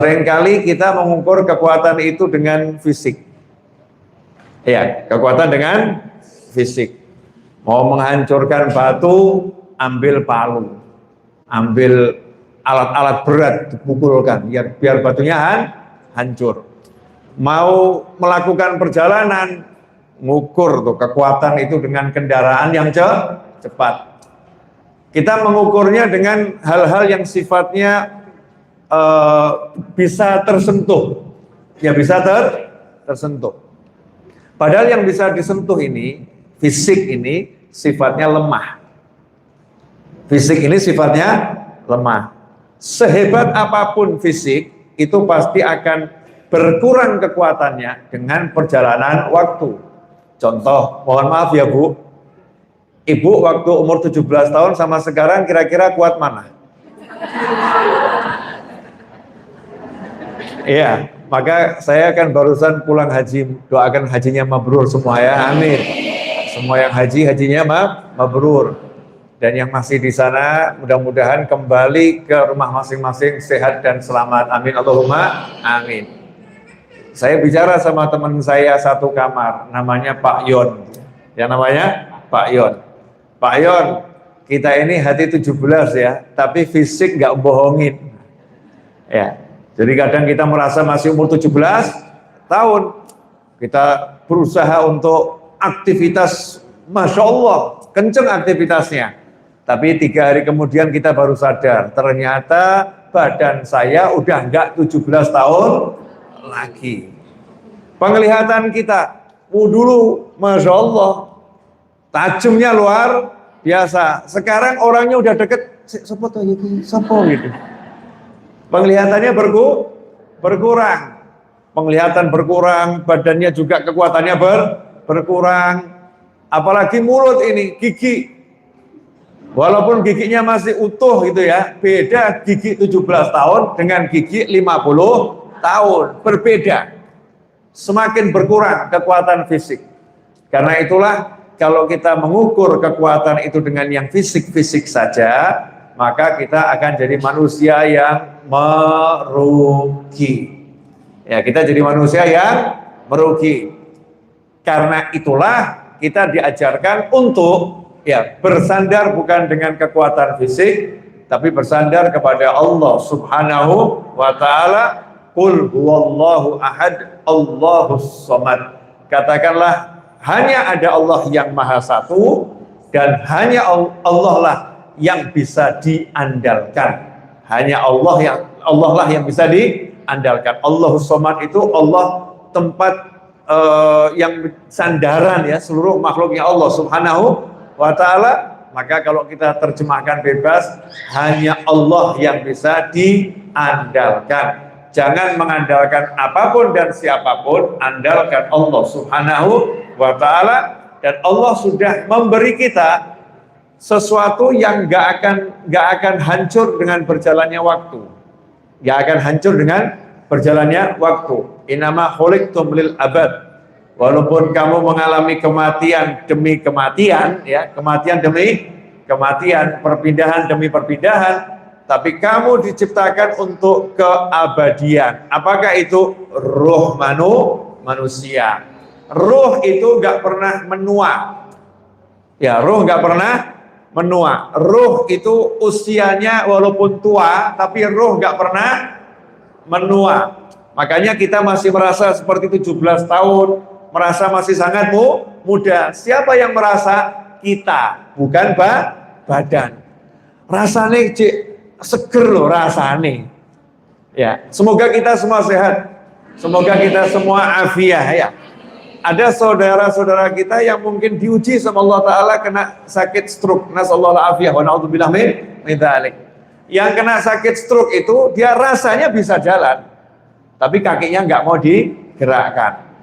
Seringkali kita mengukur kekuatan itu dengan fisik. Ya, kekuatan dengan fisik. Mau menghancurkan batu, ambil palu, ambil alat-alat berat dipukulkan, biar batunya hancur. Mau melakukan perjalanan, ngukur tuh kekuatan itu dengan kendaraan yang cepat. Kita mengukurnya dengan hal-hal yang sifatnya bisa tersentuh, ya bisa tersentuh. Padahal yang bisa disentuh ini, fisik ini sifatnya lemah. Fisik ini sifatnya lemah. Sehebat apapun fisik, itu pasti akan berkurang kekuatannya dengan perjalanan waktu. Contoh, mohon maaf ya Bu, Ibu waktu umur 17 tahun sama sekarang kira-kira kuat mana? Iya, maka saya kan barusan pulang haji, doakan hajinya mabrur semua ya, amin. Semua yang hajinya mabrur. Dan yang masih di sana mudah-mudahan kembali ke rumah masing-masing sehat dan selamat, amin Allahumma amin. Saya bicara sama teman saya satu kamar, namanya Pak Yon. Ya namanya Pak Yon. Pak Yon, kita ini hati 17 ya, tapi fisik nggak bohongin. Ya. Jadi kadang kita merasa masih umur 17 tahun, kita berusaha untuk aktivitas, Masya Allah, kenceng aktivitasnya. Tapi 3 hari kemudian kita baru sadar, ternyata badan saya udah enggak 17 tahun lagi. Penglihatan kita, dulu Masya Allah, tajamnya luar biasa. Sekarang orangnya udah deket, sopo gitu. Penglihatannya berkurang, penglihatan berkurang, badannya juga kekuatannya berkurang. Apalagi mulut ini, gigi. Walaupun giginya masih utuh gitu ya, beda gigi 17 tahun dengan gigi 50 tahun, berbeda. Semakin berkurang kekuatan fisik. Karena itulah kalau kita mengukur kekuatan itu dengan yang fisik-fisik saja, maka kita akan jadi manusia yang merugi. Ya, kita jadi manusia yang merugi. Karena itulah kita diajarkan untuk bersandar bukan dengan kekuatan fisik, tapi bersandar kepada Allah Subhanahu wa ta'ala. Qul huwallahu ahad, Allahus samad. Katakanlah hanya ada Allah yang maha satu dan hanya Allah lah yang bisa diandalkan. Hanya Allah lah yang bisa diandalkan. Allahus samad itu Allah tempat yang sandaran ya seluruh makhluknya Allah Subhanahu wa ta'ala. Maka kalau kita terjemahkan bebas, hanya Allah yang bisa diandalkan. Jangan mengandalkan apapun dan siapapun, andalkan Allah Subhanahu wa ta'ala. Dan Allah sudah memberi kita sesuatu yang gak akan hancur dengan berjalannya waktu. Gak akan hancur dengan berjalannya waktu. Innama khuliqtum lil abad. Walaupun kamu mengalami kematian demi kematian, ya, kematian demi kematian, perpindahan demi perpindahan, tapi kamu diciptakan untuk keabadian. Apakah itu? Ruh manusia. Ruh itu gak pernah menua. Ya, ruh gak pernah menua. Ruh itu usianya walaupun tua, tapi ruh gak pernah menua. Makanya kita masih merasa seperti 17 tahun, merasa masih sangat muda. Siapa yang merasa? Kita, bukan badan. Rasanya seger loh rasanya. Ya, semoga kita semua sehat. Semoga kita semua afiah ya. Ada saudara-saudara kita yang mungkin diuji sama Allah Ta'ala kena sakit stroke. Nasallahu al-afiyah wa na'udzubillah min dzalik. Yang kena sakit stroke itu dia rasanya bisa jalan, tapi kakinya nggak mau digerakkan.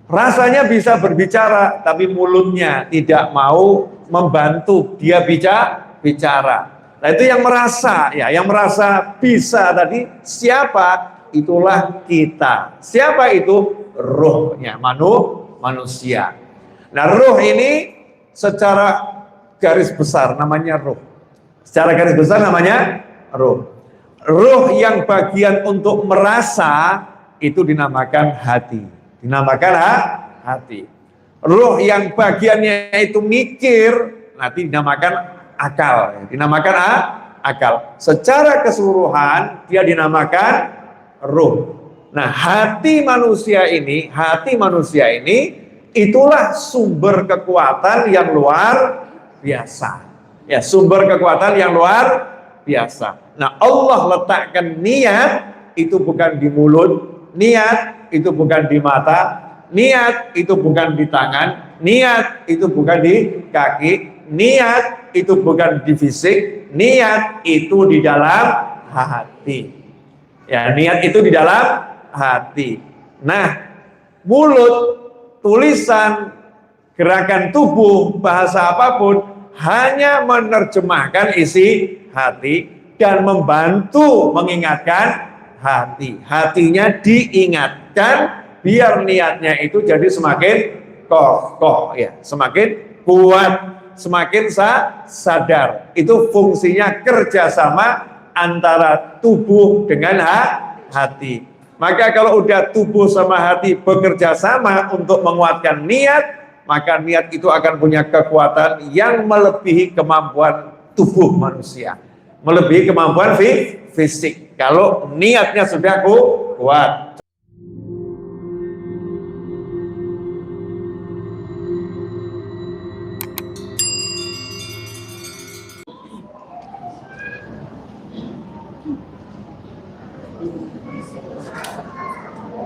Rasanya bisa berbicara, tapi mulutnya tidak mau membantu dia bicara. Nah itu yang merasa, ya, yang merasa bisa tadi siapa? Itulah kita. Siapa itu? Ruhnya manusia. Nah ruh ini secara garis besar namanya ruh. Secara garis besar namanya ruh. Ruh yang bagian untuk merasa itu dinamakan hati. Dinamakan hati. Ruh yang bagiannya itu mikir nanti dinamakan akal. Dinamakan akal. Secara keseluruhan dia dinamakan ruh. Nah, hati manusia ini itulah sumber kekuatan yang luar biasa. Ya, sumber kekuatan yang luar biasa. Nah, Allah letakkan niat itu bukan di mulut, niat itu bukan di mata, niat itu bukan di tangan, niat itu bukan di kaki, niat itu bukan di fisik, niat itu di dalam hati. Ya, niat itu di dalam hati. Nah, mulut, tulisan, gerakan tubuh, bahasa apapun hanya menerjemahkan isi hati dan membantu mengingatkan hati. Hatinya diingatkan biar niatnya itu jadi semakin kokoh ya, semakin kuat, semakin sadar. Itu fungsinya kerjasama antara tubuh dengan hati. Maka kalau udah tubuh sama hati bekerja sama untuk menguatkan niat, maka niat itu akan punya kekuatan yang melebihi kemampuan tubuh manusia, melebihi kemampuan fisik. Kalau niatnya sudah kuat.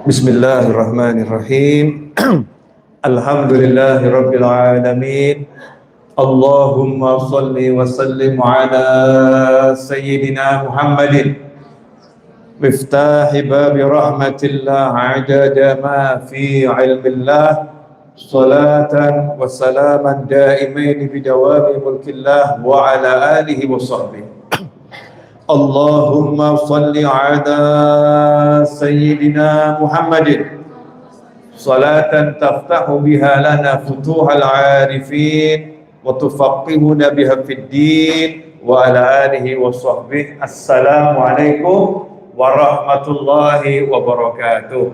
Bismillahirrahmanirrahim. Alhamdulillahirabbil alamin. Allahumma shalli wa sallim ala sayyidina Muhammadin miftahi babi rahmatillah adada ma fi ilmillah salatan wa salaman daimain bidawami mulkillah wa ala alihi wa sahbihi. Allahumma salli ala sayyidina Muhammadin salatan taftahu biha lana futuhal arifin wa tufaqihuna biha fid din wa ala alihi wa sahbihi. Assalamu alaikum warahmatullahi wabarakatuh.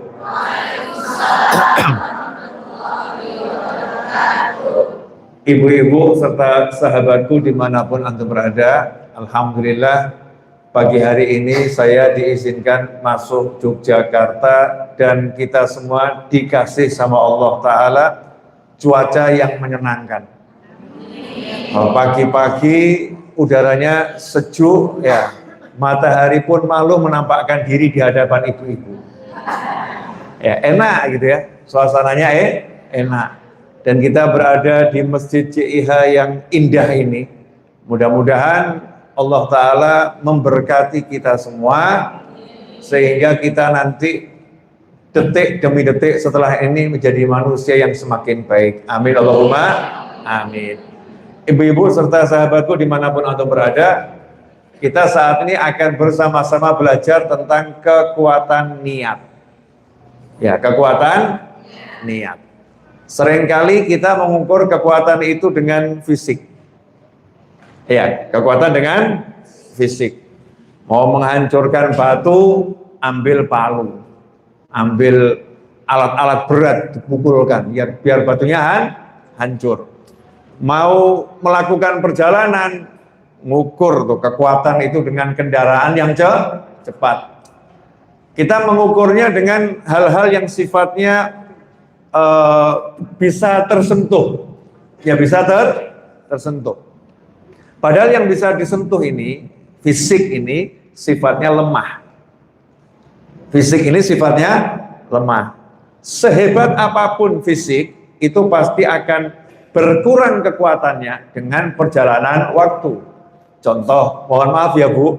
Ibu-ibu serta sahabatku dimanapun antum berada, alhamdulillah pagi hari ini saya diizinkan masuk Yogyakarta dan kita semua dikasih sama Allah Ta'ala cuaca yang menyenangkan. Pagi-pagi udaranya sejuk ya, matahari pun malu menampakkan diri di hadapan ibu-ibu. Ya, enak gitu ya, suasananya enak. Dan kita berada di Masjid CIH yang indah ini. Mudah-mudahan Allah Ta'ala memberkati kita semua sehingga kita nanti detik demi detik setelah ini menjadi manusia yang semakin baik. Amin Allahumma amin. Ibu-ibu serta sahabatku dimanapun antum berada, kita saat ini akan bersama-sama belajar tentang kekuatan niat. Ya, kekuatan niat. Seringkali kita mengukur kekuatan itu dengan fisik. Ya, kekuatan dengan fisik. Mau menghancurkan batu, ambil palu, ambil alat-alat berat dipukulkan, biar batunya hancur. Mau melakukan perjalanan, ngukur tuh kekuatan itu dengan kendaraan yang cepat. Kita mengukurnya dengan hal-hal yang sifatnya bisa tersentuh, ya bisa tersentuh. Padahal yang bisa disentuh ini, fisik ini sifatnya lemah. Fisik ini sifatnya lemah. Sehebat apapun fisik, itu pasti akan berkurang kekuatannya dengan perjalanan waktu. Contoh, mohon maaf ya Bu,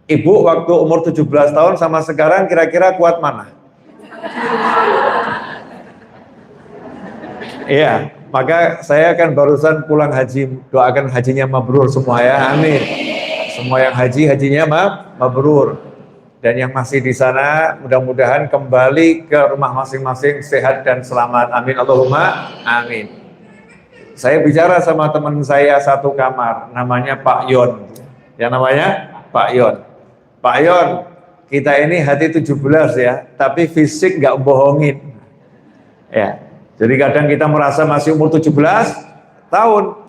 Ibu waktu umur 17 tahun sama sekarang kira-kira kuat mana? Iya. Maka saya kan barusan pulang haji, doakan hajinya mabrur semua ya, amin. Semua yang hajinya mabrur. Dan yang masih di sana mudah-mudahan kembali ke rumah masing-masing sehat dan selamat, amin Allahumma amin. Saya bicara sama teman saya satu kamar, namanya Pak Yon. Ya namanya Pak Yon. Pak Yon, kita ini hati 17 ya, tapi fisik nggak bohongin. Ya, jadi kadang kita merasa masih umur 17 tahun,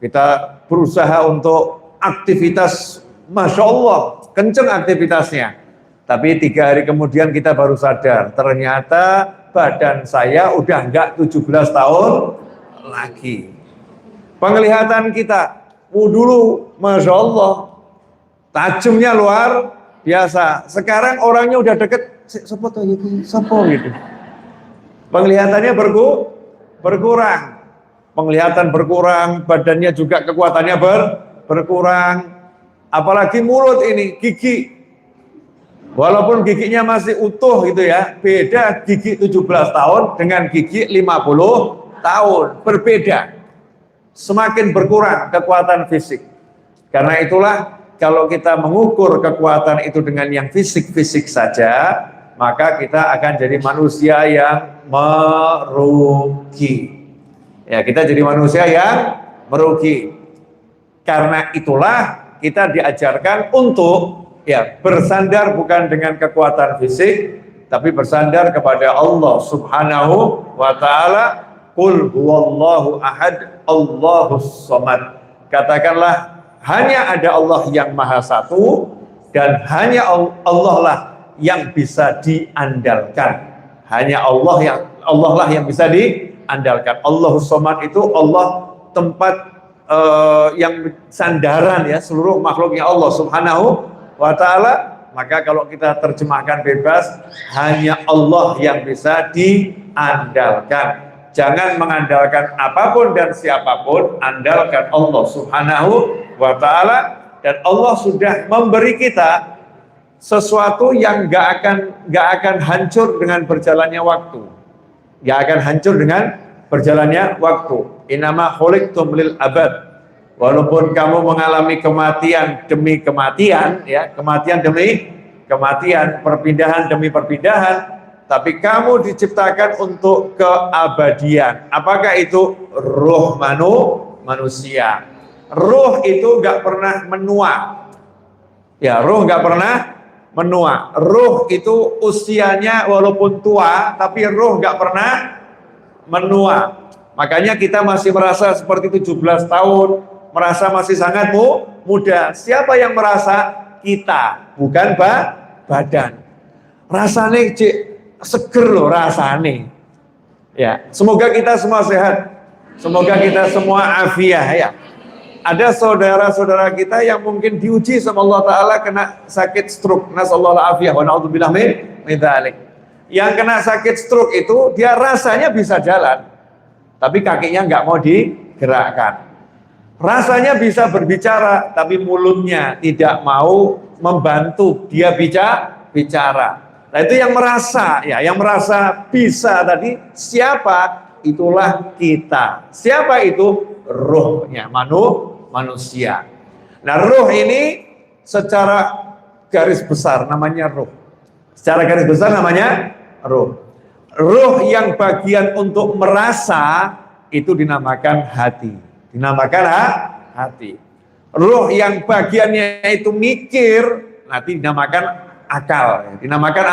kita berusaha untuk aktivitas, Masya Allah, kenceng aktivitasnya. Tapi 3 hari kemudian kita baru sadar, ternyata badan saya udah nggak 17 tahun lagi. Penglihatan kita, dulu Masya Allah, tajamnya luar biasa. Sekarang orangnya udah deket, sopo gitu. Penglihatannya berkurang. Penglihatan berkurang, badannya juga kekuatannya berkurang. Apalagi mulut ini, gigi. Walaupun giginya masih utuh gitu ya, beda gigi 17 tahun dengan gigi 50 tahun, berbeda. Semakin berkurang kekuatan fisik. Karena itulah kalau kita mengukur kekuatan itu dengan yang fisik-fisik saja, maka kita akan jadi manusia yang merugi. Ya, kita jadi manusia yang merugi. Karena itulah kita diajarkan untuk bersandar bukan dengan kekuatan fisik, tapi bersandar kepada Allah Subhanahu wa ta'ala. Qul huwallahu ahad, Allahus samad. Katakanlah hanya ada Allah yang maha satu, dan hanya Allah lah yang bisa diandalkan. Hanya Allah lah yang bisa diandalkan. Allahus samad itu Allah tempat yang sandaran ya seluruh makhluknya Allah Subhanahu wa ta'ala. Maka kalau kita terjemahkan bebas, hanya Allah yang bisa diandalkan. Jangan mengandalkan apapun dan siapapun, andalkan Allah Subhanahu wa ta'ala. Dan Allah sudah memberi kita sesuatu yang gak akan hancur dengan berjalannya waktu. Gak akan hancur dengan berjalannya waktu. Innama khuliqtum lil abad. Walaupun kamu mengalami kematian demi kematian, ya, kematian demi kematian, perpindahan demi perpindahan, tapi kamu diciptakan untuk keabadian. Apakah itu? Ruh manusia. Ruh itu nggak pernah menua. Ya, ruh nggak pernah menua. Ruh itu usianya walaupun tua, tapi ruh nggak pernah menua. Makanya kita masih merasa seperti 17 tahun, merasa masih sangat muda. Siapa yang merasa? Kita, bukan badan. Rasanya seger loh rasanya. Ya, semoga kita semua sehat. Semoga kita semua afiah ya. Ada saudara-saudara kita yang mungkin diuji sama Allah Ta'ala kena sakit stroke. Nasallahu afiyah wa na'udzubillah min dzalik. Yang kena sakit stroke itu dia rasanya bisa jalan, tapi kakinya nggak mau digerakkan. Rasanya bisa berbicara, tapi mulutnya tidak mau membantu dia bicara. Nah itu yang merasa, ya, yang merasa bisa tadi siapa? Itulah kita. Siapa itu? Ruhnya manusia. Nah ruh ini secara garis besar namanya ruh. Secara garis besar namanya ruh. Ruh yang bagian untuk merasa itu dinamakan hati. Dinamakan hati. Ruh yang bagiannya itu mikir nanti dinamakan akal. Dinamakan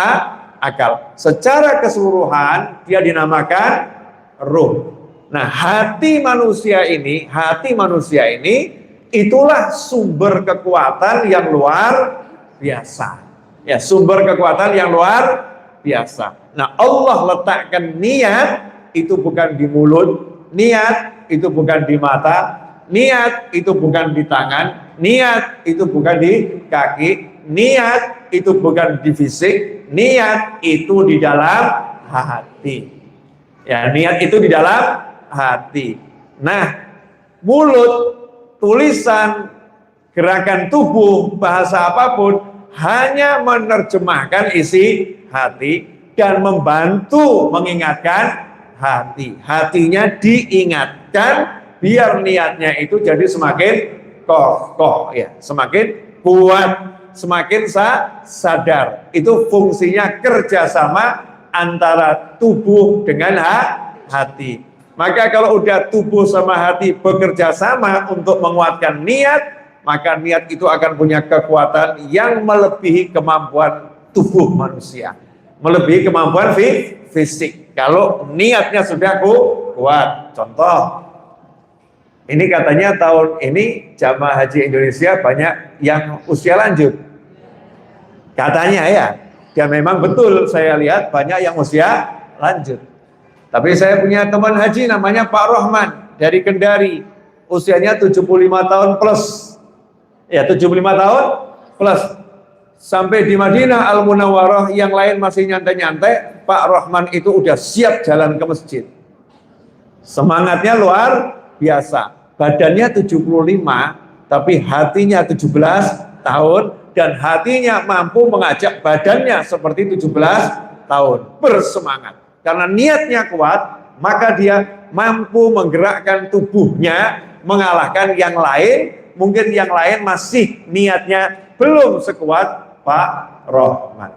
akal. Secara keseluruhan dia dinamakan ruh. Nah, hati manusia ini itulah sumber kekuatan yang luar biasa. Ya, sumber kekuatan yang luar biasa. Nah, Allah letakkan niat itu bukan di mulut, niat itu bukan di mata, niat itu bukan di tangan, niat itu bukan di kaki, niat itu bukan di fisik, niat itu di dalam hati. Ya, niat itu di dalam hati. Nah, mulut, tulisan, gerakan tubuh, bahasa apapun hanya menerjemahkan isi hati dan membantu mengingatkan hati. Hatinya diingatkan biar niatnya itu jadi semakin kokoh ya, semakin kuat, semakin sadar. Itu fungsinya kerjasama antara tubuh dengan hati. Maka kalau udah tubuh sama hati bekerja sama untuk menguatkan niat, maka niat itu akan punya kekuatan yang melebihi kemampuan tubuh manusia, melebihi kemampuan fisik. Kalau niatnya sudah kuat. Contoh, ini katanya tahun ini jamaah haji Indonesia banyak yang usia lanjut. Katanya ya, dan memang betul saya lihat banyak yang usia lanjut. Tapi saya punya teman haji namanya Pak Rohman dari Kendari, usianya 75 tahun plus. Ya, 75 tahun plus. Sampai di Madinah Al Munawwarah yang lain masih nyantai-nyantai, Pak Rohman itu udah siap jalan ke masjid. Semangatnya luar biasa. Badannya 75, tapi hatinya 17 tahun dan hatinya mampu mengajak badannya seperti 17 tahun. Bersemangat. Karena niatnya kuat, maka dia mampu menggerakkan tubuhnya mengalahkan yang lain. Mungkin yang lain masih niatnya belum sekuat Pak Rohman.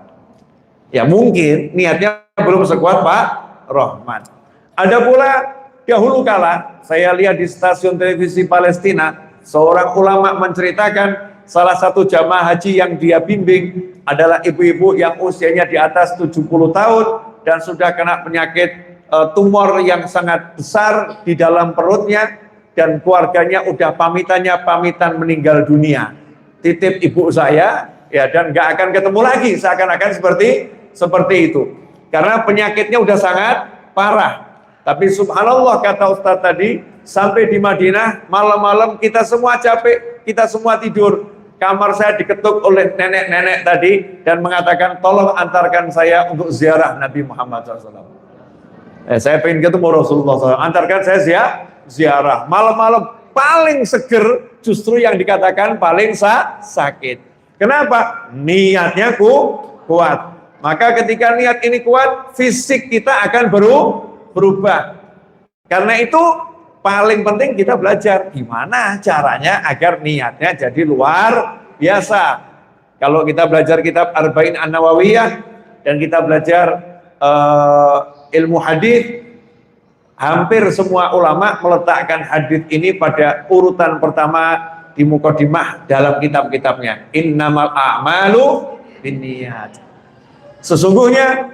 Ya mungkin niatnya belum sekuat Pak Rohman. Ada pula dahulu kala saya lihat di stasiun televisi Palestina, seorang ulama menceritakan salah satu jamaah haji yang dia bimbing adalah ibu-ibu yang usianya di atas 70 tahun dan sudah kena penyakit tumor yang sangat besar di dalam perutnya, dan keluarganya udah pamitan meninggal dunia. Titip ibu saya ya, dan nggak akan ketemu lagi, seakan-akan seperti itu. Karena penyakitnya udah sangat parah. Tapi subhanallah kata Ustadz tadi, sampai di Madinah malam-malam kita semua capek, kita semua tidur. Kamar saya diketuk oleh nenek-nenek tadi dan mengatakan tolong antarkan saya untuk ziarah Nabi Muhammad SAW. Saya pengen ketemu Rasulullah SAW, antarkan saya ziarah. Malam-malam paling seger justru yang dikatakan paling sakit. Kenapa? Niatnya kuat. Maka ketika niat ini kuat, fisik kita akan berubah. Karena itu paling penting kita belajar gimana caranya agar niatnya jadi luar biasa. Kalau kita belajar kitab Arba'in An-Nawawiyah dan kita belajar ilmu hadis, hampir semua ulama meletakkan hadis ini pada urutan pertama di mukadimah dalam kitab-kitabnya. Innamal a'malu binniyat. Sesungguhnya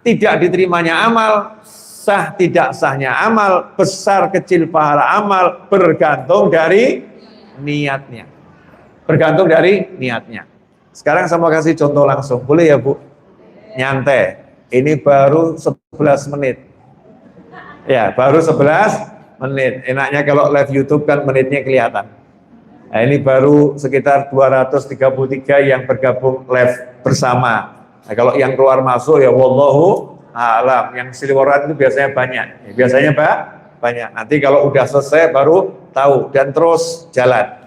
tidak diterimanya amal, sah tidak sahnya amal, besar kecil pahala amal bergantung dari niatnya. Bergantung dari niatnya. Sekarang saya mau kasih contoh langsung. Boleh ya Bu? Nyantai. Ini baru 11 menit. Ya, baru 11 menit. Enaknya kalau live YouTube kan menitnya kelihatan. Nah, ini baru sekitar 233 yang bergabung live bersama. Nah, kalau yang keluar masuk ya wallahu a'lam. Yang seliweran itu biasanya banyak. Ya, biasanya banyak. Nanti kalau udah selesai baru tahu dan terus jalan.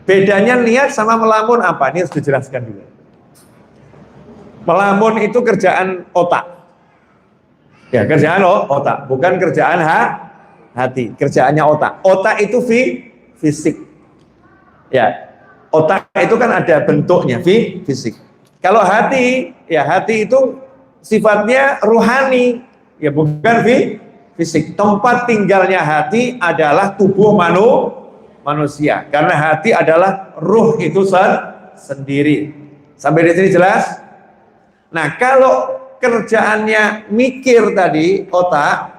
Bedanya niat sama melamun apa? Ini harus dijelaskan dulu. Melamun itu kerjaan otak. Ya, kerjaan otak, bukan kerjaan hati. Kerjaannya otak. Otak itu fisik. Ya, otak itu kan ada bentuknya, fisik. Kalau hati, ya hati itu sifatnya ruhani, ya bukan fisik. Tempat tinggalnya hati adalah tubuh manusia. Karena hati adalah ruh itu sendiri. Sampai di sini jelas? Nah, kalau kerjaannya mikir tadi, otak,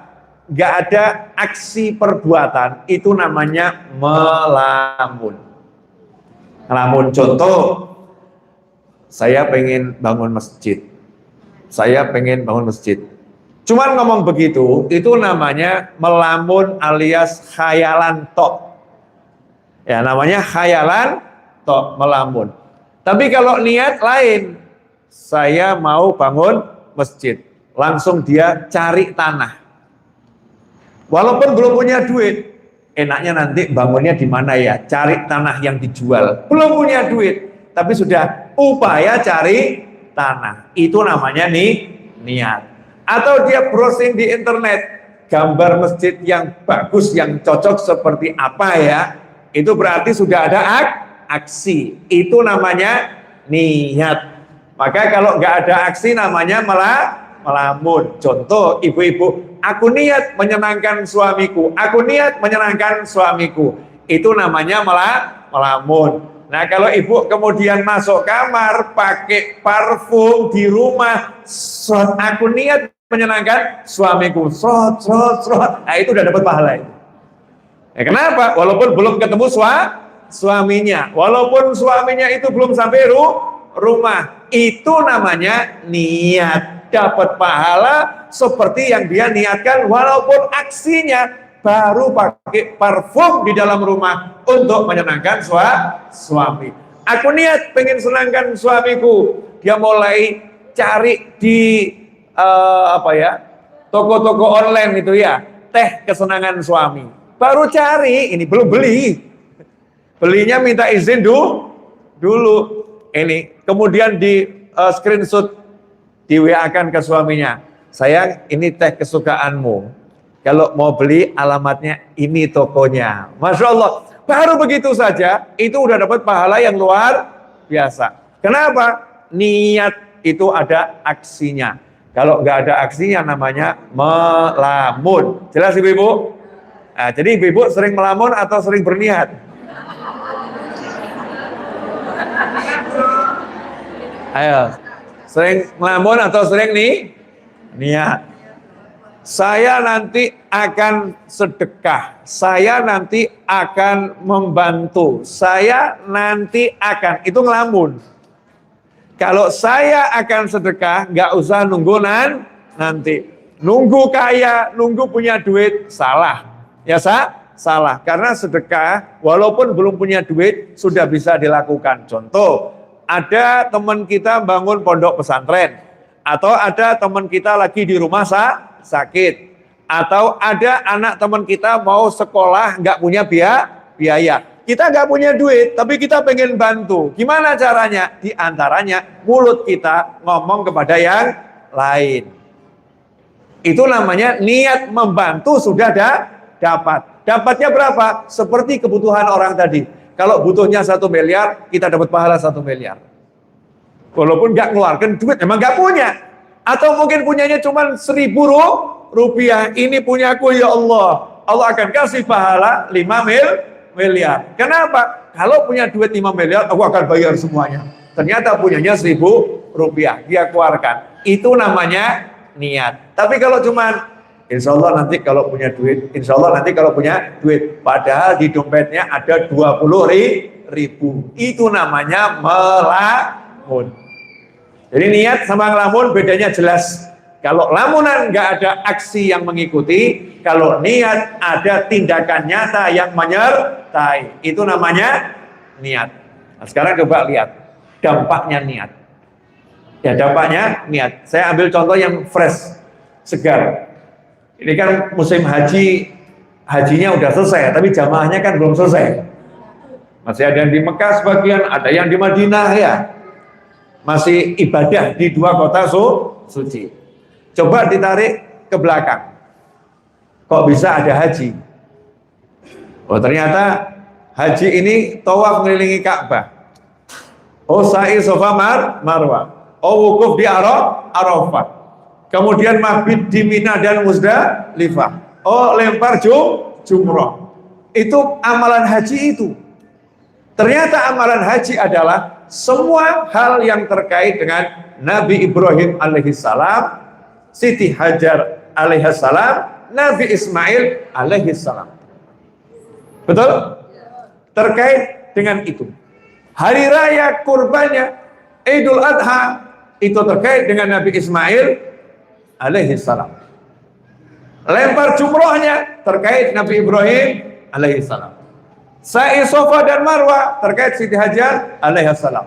nggak ada aksi perbuatan, itu namanya melamun. Melamun, contoh, saya pengen bangun masjid. Cuman ngomong begitu, itu namanya melamun alias khayalan tok. Ya, namanya khayalan tok, melamun. Tapi kalau niat lain, saya mau bangun masjid, langsung dia cari tanah. Walaupun belum punya duit, enaknya nanti bangunnya di mana ya? Cari tanah yang dijual. Belum punya duit, tapi sudah upaya cari tanah. Itu namanya niat. Atau dia browsing di internet, gambar masjid yang bagus, yang cocok seperti apa ya? Itu berarti sudah ada aksi. Itu namanya niat. Maka kalau nggak ada aksi namanya melamun. Contoh, ibu-ibu, aku niat menyenangkan suamiku. Itu namanya melamun. Nah, kalau ibu kemudian masuk kamar pakai parfum di rumah, aku niat menyenangkan suamiku, srot. Nah, itu udah dapat pahala itu. Ya, kenapa? Walaupun belum ketemu suaminya, walaupun suaminya itu belum sampai rumah, itu namanya niat, dapat pahala seperti yang dia niatkan, walaupun aksinya baru pakai parfum di dalam rumah untuk menyenangkan suami. Aku niat pengen senangkan suamiku, dia mulai cari di toko-toko online itu ya, teh kesenangan suami. Baru cari, ini belum beli. Belinya minta izin dulu. Ini kemudian di screenshot, di WA-kan ke suaminya. Sayang, ini teh kesukaanmu. Kalau mau beli alamatnya ini tokonya. Masya Allah, baru begitu saja itu udah dapat pahala yang luar biasa. Kenapa? Niat itu ada aksinya. Kalau nggak ada aksinya namanya melamun. Jelas ibu-ibu? Nah, jadi ibu-ibu sering melamun atau sering berniat? Ayo, sering melamun atau sering niat? Saya nanti akan sedekah, saya nanti akan membantu, saya nanti akan, itu ngelamun. Kalau saya akan sedekah, nggak usah nunggu nanti. Nunggu kaya, nunggu punya duit, salah. Ya salah, karena sedekah walaupun belum punya duit sudah bisa dilakukan. Contoh, ada teman kita bangun pondok pesantren, atau ada teman kita lagi di rumah sakit, atau ada anak teman kita mau sekolah nggak punya biaya, kita nggak punya duit tapi kita pengen bantu. Gimana caranya? Di antaranya mulut kita ngomong kepada yang lain. Itu namanya niat membantu sudah dapat. Dapatnya berapa? Seperti kebutuhan orang tadi. Kalau butuhnya 1 miliar, kita dapat pahala 1 miliar. Walaupun nggak ngeluarkan duit, emang nggak punya. Atau mungkin punyanya cuma 1.000 rupiah. Ini punyaku ya Allah. Allah akan kasih pahala 5 miliar. Kenapa? Kalau punya duit 5 miliar, aku akan bayar semuanya. Ternyata punyanya 1.000 rupiah. Dia keluarkan. Itu namanya niat. Tapi kalau cuma insya Allah nanti kalau punya duit, insya Allah nanti kalau punya duit. Padahal di dompetnya ada 20.000. Itu namanya melamun. Jadi niat sama ngelamun bedanya jelas. Kalau lamunan nggak ada aksi yang mengikuti, kalau niat ada tindakan nyata yang menyertai. Itu namanya niat. Nah, sekarang coba lihat dampaknya niat. Ya, dampaknya niat. Saya ambil contoh yang fresh, segar. Ini kan musim hajinya udah selesai, tapi jamaahnya kan belum selesai. Masih ada yang di Mekah sebagian, ada yang di Madinah ya. Masih ibadah di 2 kota suci. Coba ditarik ke belakang. Kok bisa ada haji? Oh, ternyata haji ini tawaf mengelilingi Ka'bah. Oh, sa'i Safa Marwah. Oh, wukuf di Arafah. Kemudian mabit di Mina dan Muzdalifah. Oh, lempar jumrah. Itu amalan haji itu. Ternyata amalan haji adalah semua hal yang terkait dengan Nabi Ibrahim alaihissalam, Siti Hajar alaihissalam, Nabi Ismail alaihissalam. Betul? Terkait dengan itu. Hari raya kurbannya, Idul Adha, itu terkait dengan Nabi Ismail alaihissalam. Lempar jumrohnya terkait Nabi Ibrahim alaihissalam. Sa'i Safa dan Marwah terkait Siti Hajar alaihissalam.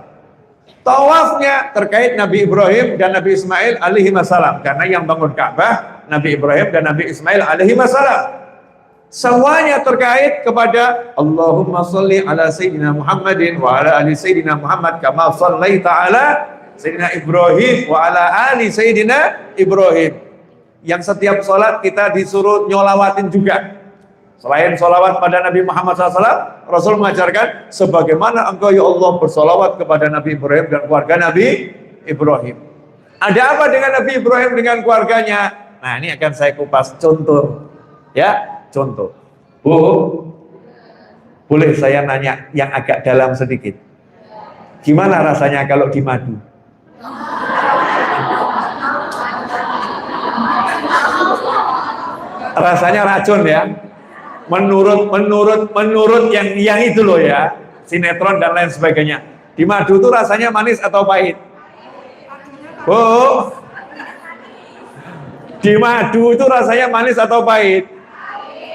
Tawafnya terkait Nabi Ibrahim dan Nabi Ismail alaihissalam, karena yang bangun Ka'bah Nabi Ibrahim dan Nabi Ismail alaihissalam. Semuanya terkait kepada Allahumma sholli ala Sayyidina Muhammadin wa ala ali Sayyidina Muhammad kama shallaita ala Sayyidina Ibrahim wa ala ali Sayyidina Ibrahim. Yang setiap sholat kita disuruh nyolawatin juga. Selain sholawat pada Nabi Muhammad SAW, Rasul mengajarkan sebagaimana engkau ya Allah bersolawat kepada Nabi Ibrahim dan keluarga Nabi Ibrahim. Ada apa dengan Nabi Ibrahim dengan keluarganya? Nah, ini akan saya kupas contoh. Ya, contoh. Bu, Boleh saya nanya yang agak dalam sedikit? Gimana rasanya kalau di madu? Rasanya racun ya. Menurut yang itu loh ya, sinetron dan lain sebagainya. Di madu itu rasanya manis atau pahit? Oh, di madu itu rasanya manis atau pahit?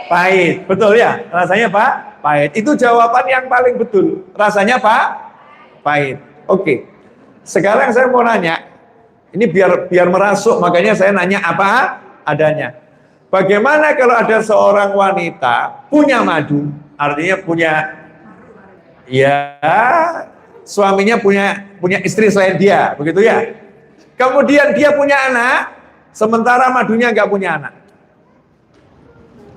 Pahit, betul ya? Rasanya Pak? Pahit. Itu jawaban yang paling betul. Rasanya Pak? Pahit. Oke. Sekarang saya mau nanya, ini biar merasuk, makanya saya nanya apa adanya. Bagaimana kalau ada seorang wanita punya madu, artinya punya, ya, suaminya punya istri selain dia, begitu ya? Kemudian dia punya anak, sementara madunya nggak punya anak.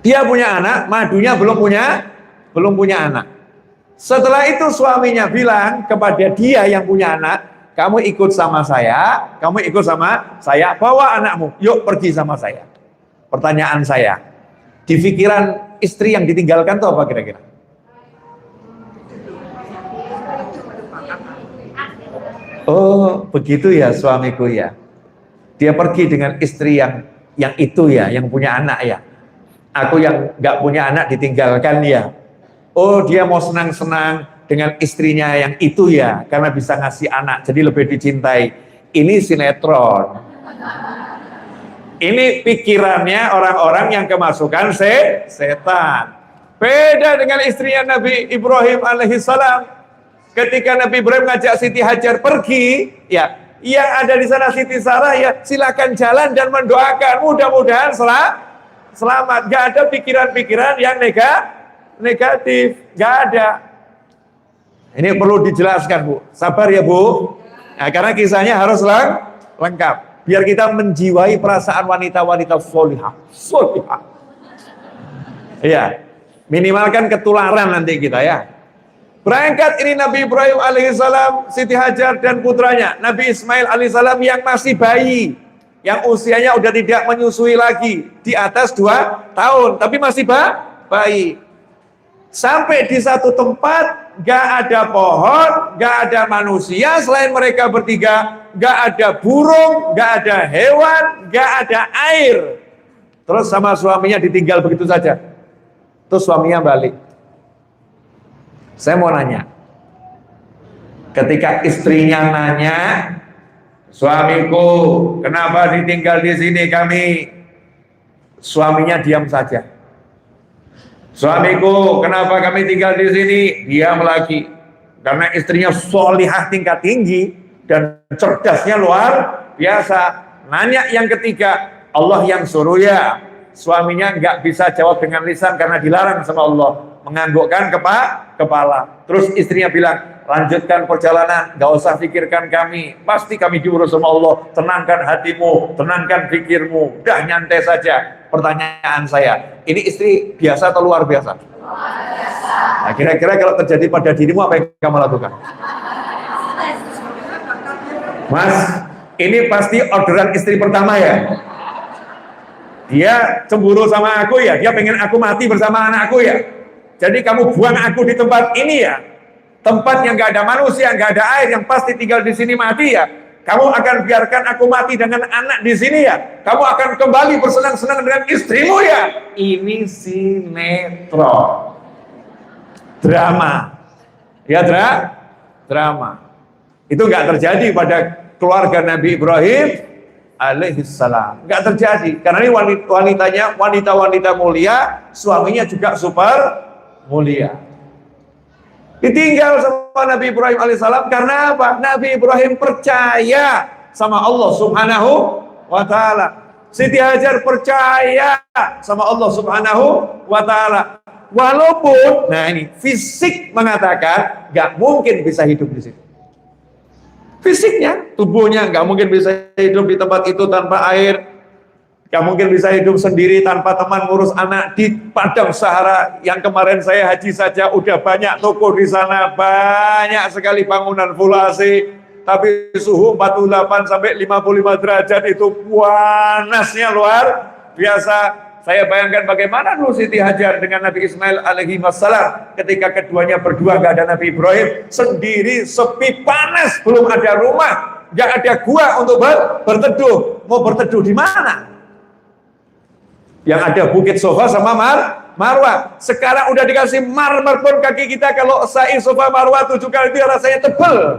Dia punya anak, madunya belum punya anak. Setelah itu suaminya bilang kepada dia yang punya anak, kamu ikut sama saya, bawa anakmu, yuk pergi sama saya. Pertanyaan saya, di pikiran istri yang ditinggalkan itu apa kira-kira? Oh, begitu ya suamiku ya. Dia pergi dengan istri yang itu ya, yang punya anak ya. Aku yang nggak punya anak ditinggalkan ya. Oh, dia mau senang-senang dengan istrinya yang itu ya, karena bisa ngasih anak, jadi lebih dicintai. Ini sinetron. Ini pikirannya orang-orang yang kemasukan setan. Beda dengan istrinya Nabi Ibrahim alaihissalam. Ketika Nabi Ibrahim ngajak Siti Hajar pergi, ya, yang ada di sana Siti Sarah ya silakan jalan dan mendoakan, mudah-mudahan selamat. Gak ada pikiran-pikiran yang negatif, gak ada. Ini perlu dijelaskan Bu, sabar ya Bu. Nah, karena kisahnya harus lengkap, biar kita menjiwai perasaan wanita-wanita solihah. Iya, minimalkan ketularan nanti kita ya. Berangkat ini Nabi Ibrahim alaihissalam, Siti Hajar dan putranya Nabi Ismail alaihissalam yang masih bayi, yang usianya udah tidak menyusui lagi, di atas 2 tahun, tapi masih bayi. Sampai di satu tempat, gak ada pohon, gak ada manusia selain mereka bertiga, gak ada burung, gak ada hewan, gak ada air. Terus sama suaminya ditinggal begitu saja. Terus suaminya balik. Saya mau nanya, ketika istrinya nanya, suamiku, kenapa ditinggal di sini kami? Suaminya diam saja. Suamiku, kenapa kami tinggal di sini? Diam lagi. Karena istrinya solihah tingkat tinggi dan cerdasnya luar biasa. Nanya yang ketiga, Allah yang suruh ya. Suaminya nggak bisa jawab dengan lisan karena dilarang sama Allah, menganggukkan kepala. Terus istrinya bilang, lanjutkan perjalanan, gak usah pikirkan kami, pasti kami diurus sama Allah. Tenangkan hatimu, tenangkan pikirmu, udah nyantai saja. Pertanyaan saya, ini istri biasa atau luar biasa? Nah, kira-kira kalau terjadi pada dirimu, apa yang kamu lakukan? Mas, ini pasti orderan istri pertama ya? Dia cemburu sama aku ya, dia pengen aku mati bersama anakku ya. Jadi kamu buang aku di tempat ini ya, tempat yang gak ada manusia, gak ada air, yang pasti tinggal di sini mati ya. Kamu akan biarkan aku mati dengan anak di sini ya. Kamu akan kembali bersenang-senang dengan istrimu ya. Ini sinetron, drama, ya drama. Itu gak terjadi pada keluarga Nabi Ibrahim alaihissalam, nggak terjadi karena ini wanita-wanita mulia, suaminya juga super mulia. Ditinggal sama Nabi Ibrahim alaihissalam karena apa? Nabi Ibrahim percaya sama Allah subhanahu wa ta'ala. Siti Hajar percaya sama Allah subhanahu wa ta'ala. Walaupun, nah ini fisik mengatakan nggak mungkin bisa hidup di situ. Fisiknya, tubuhnya nggak mungkin bisa hidup di tempat itu tanpa air, nggak mungkin bisa hidup sendiri tanpa teman ngurus anak di padang Sahara. Yang kemarin saya haji saja udah banyak toko di sana, banyak sekali bangunan full AC, tapi suhu 48 sampai 55 derajat itu panasnya luar biasa. Saya bayangkan bagaimana dulu Siti Hajar dengan Nabi Ismail alaihi wassalam ketika keduanya berdua, nggak ada Nabi Ibrahim, sendiri, sepi, panas, belum ada rumah, nggak ada gua untuk berteduh. Mau berteduh di mana? Yang ada Bukit Sofa sama Marwah. Sekarang udah dikasih marmer pun kaki kita kalau sa'i Sofa Marwah 7 kali itu rasanya tebel,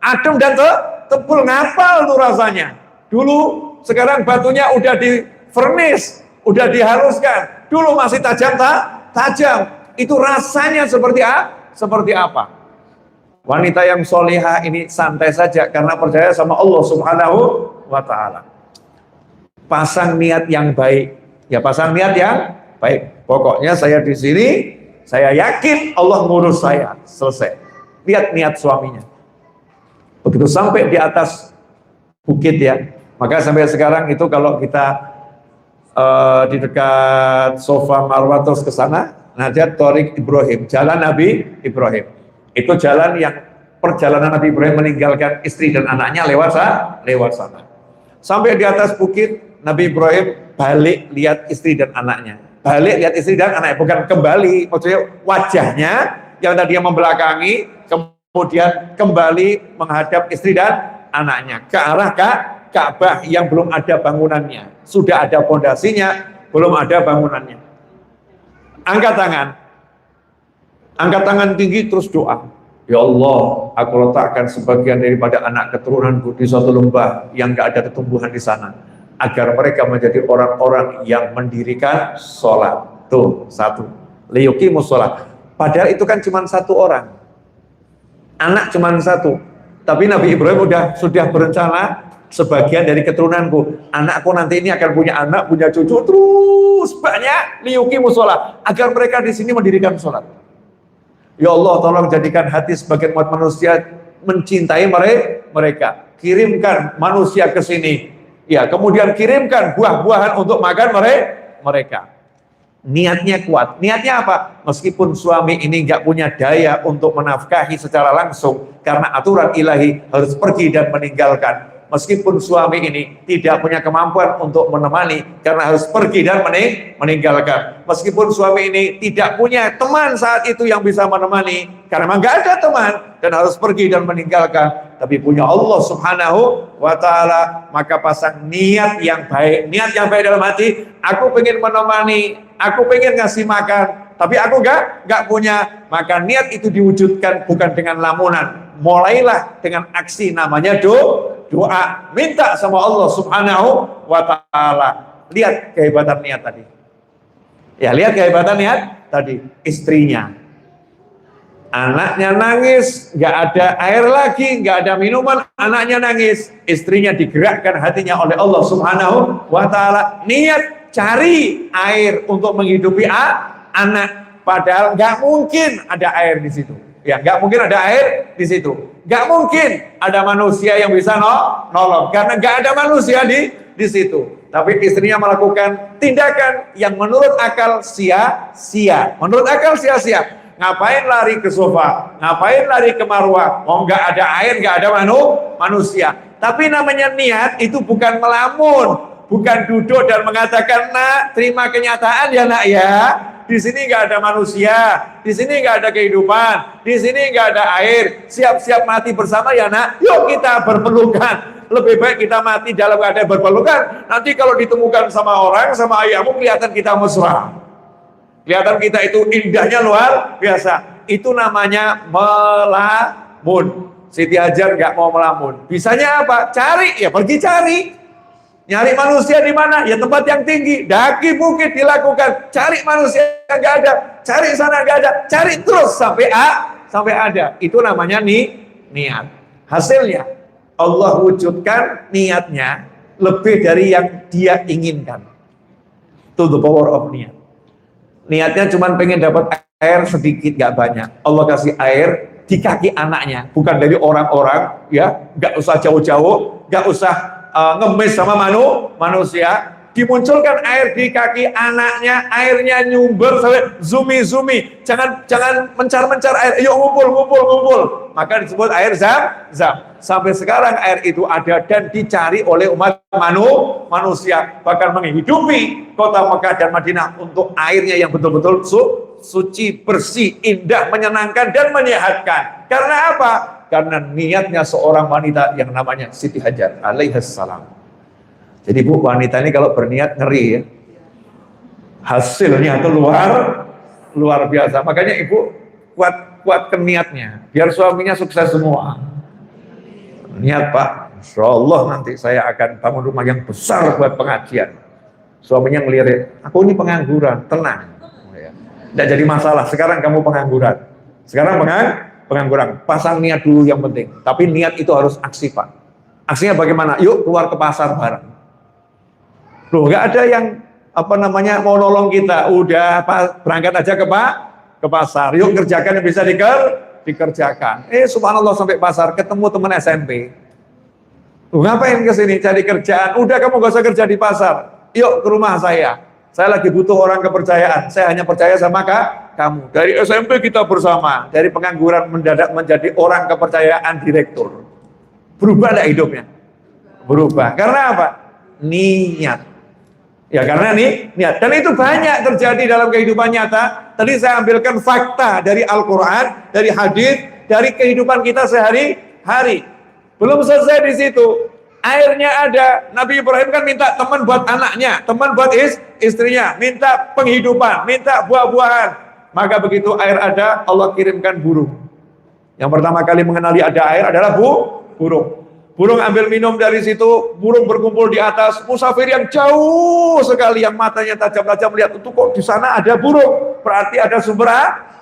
adem dan tebel, ngapal tuh rasanya. Dulu, sekarang batunya udah di furnish, udah dihaluskan. Dulu masih tajam. Itu rasanya seperti apa? Wanita yang solihah ini santai saja karena percaya sama Allah Subhanahu wa Ta'ala. Pasang niat yang baik. Ya, pasang niat yang baik. Pokoknya saya di sini, saya yakin Allah ngurus saya. Selesai. Lihat niat suaminya. Begitu sampai di atas bukit ya. Maka sampai sekarang itu kalau kita di dekat Sofa Marwah terus ke sana, Najat Thorik Ibrahim, jalan Nabi Ibrahim. Itu jalan yang perjalanan Nabi Ibrahim meninggalkan istri dan anaknya lewat sana. Sampai di atas bukit, Nabi Ibrahim balik lihat istri dan anaknya. Balik lihat istri dan anaknya, bukan kembali, maksudnya wajahnya yang tadi membelakangi, kemudian kembali menghadap istri dan anaknya ke arah Ka'bah yang belum ada bangunannya. Sudah ada pondasinya, belum ada bangunannya. Angkat tangan tinggi terus doa. Ya Allah, aku letakkan sebagian daripada anak keturunanku di suatu lembah yang gak ada tumbuhan di sana, agar mereka menjadi orang-orang yang mendirikan sholat. Tuh, satu. Liyuqimus sholat. Padahal itu kan cuma satu orang. Anak cuma satu. Tapi Nabi Ibrahim sudah berencana, sebagian dari keturunanku, anakku nanti ini akan punya anak, punya cucu, terus banyak, liyuqimus sholat, agar mereka di sini mendirikan sholat. Ya Allah, tolong jadikan hati sebagian umat manusia mencintai mereka. Kirimkan manusia ke sini. Ya, kemudian kirimkan buah-buahan untuk makan mereka. Niatnya kuat. Niatnya apa? Meskipun suami ini nggak punya daya untuk menafkahi secara langsung, karena aturan ilahi harus pergi dan meninggalkan. Meskipun suami ini tidak punya kemampuan untuk menemani karena harus pergi dan meninggalkan. Meskipun suami ini tidak punya teman saat itu yang bisa menemani karena memang nggak ada teman dan harus pergi dan meninggalkan, tapi punya Allah Subhanahu wa Ta'ala, maka pasang niat yang baik. Niat yang baik dalam hati, aku pengen menemani, aku pengen ngasih makan, tapi aku nggak punya. Maka niat itu diwujudkan bukan dengan lamunan. Mulailah dengan aksi, namanya doa, minta sama Allah Subhanahu wa Ta'ala. Lihat kehebatan niat tadi. Ya, lihat kehebatan niat tadi. Istrinya, anaknya nangis, nggak ada air lagi, nggak ada minuman, anaknya nangis. Istrinya digerakkan hatinya oleh Allah Subhanahu wa Ta'ala. Niat cari air untuk menghidupi anak. Padahal nggak mungkin ada air di situ. Ya, nggak mungkin ada air di situ. Nggak mungkin ada manusia yang bisa nolong, karena nggak ada manusia di situ. Tapi istrinya melakukan tindakan yang menurut akal sia-sia. Menurut akal sia-sia. Ngapain lari ke Sofa? Ngapain lari ke Marwah? Oh, nggak ada air, nggak ada manusia. Tapi namanya niat itu bukan melamun, bukan duduk dan mengatakan, nak, terima kenyataan ya nak ya. Di sini nggak ada manusia, di sini nggak ada kehidupan, di sini nggak ada air. Siap-siap mati bersama ya nak. Yuk kita berpelukan. Lebih baik kita mati dalam keadaan berpelukan. Nanti kalau ditemukan sama orang, sama ayahmu, kelihatan kita mesra. Kelihatan kita itu indahnya luar biasa. Itu namanya melamun. Siti Hajar nggak mau melamun. Bisanya apa? Cari, ya pergi cari. Nyari manusia di mana? Ya tempat yang tinggi. Daki bukit dilakukan. Cari manusia yang nggak ada. Cari sana nggak ada. Cari terus sampai ada. Itu namanya niat. Hasilnya Allah wujudkan niatnya lebih dari yang dia inginkan. To the power of niat. Niatnya cuma pengen dapat air sedikit, nggak banyak. Allah kasih air di kaki anaknya, bukan dari orang-orang, ya. Nggak usah jauh-jauh, nggak usah ngemis sama manusia. Dimunculkan air di kaki anaknya, airnya nyumber sampai zumi. Jangan mencar air. Yuk ngumpul. Maka disebut air zam. Sampai sekarang air itu ada dan dicari oleh umat manusia, bahkan menghidupi kota Mekah dan Madinah untuk airnya yang betul-betul suci, bersih, indah, menyenangkan, dan menyehatkan. Karena apa? Karena niatnya seorang wanita yang namanya Siti Hajar alaihissalam. Jadi Bu, wanita ini kalau berniat ngeri ya. Hasilnya itu luar biasa. Makanya Ibu kuatkan niatnya, biar suaminya sukses semua. Niat Pak, insya Allah nanti saya akan bangun rumah yang besar buat pengajian. Suaminya ngelirik, aku ini pengangguran, tenang. Tidak jadi masalah, sekarang kamu pengangguran. Sekarang pengangguran, pasang niat dulu yang penting. Tapi niat itu harus aksi Pak. Aksinya bagaimana? Yuk keluar ke pasar bareng. Loh, nggak ada yang mau nolong kita. Udah berangkat aja ke pasar. Yuk kerjakan yang bisa dikerjakan. Subhanallah sampai pasar ketemu teman SMP. Loh, ngapain kesini cari kerjaan? Udah kamu gak usah kerja di pasar. Yuk ke rumah saya. Saya lagi butuh orang kepercayaan. Saya hanya percaya sama kamu. Dari SMP kita bersama. Dari pengangguran mendadak menjadi orang kepercayaan direktur. Berubah enggak hidupnya? Berubah. Karena apa? Niat. Ya karena niat. Dan itu banyak terjadi dalam kehidupan nyata. Tadi saya ambilkan fakta dari Al-Quran, dari hadis, dari kehidupan kita sehari-hari. Belum selesai di situ. Airnya ada. Nabi Ibrahim kan minta teman buat anaknya, teman buat istrinya, minta penghidupan, minta buah-buahan. Maka begitu air ada, Allah kirimkan burung. Yang pertama kali mengenali ada air adalah burung. Burung ambil minum dari situ, burung berkumpul di atas, musafir yang jauh sekali, yang matanya tajam-tajam melihat itu kok di sana ada burung, berarti ada sumber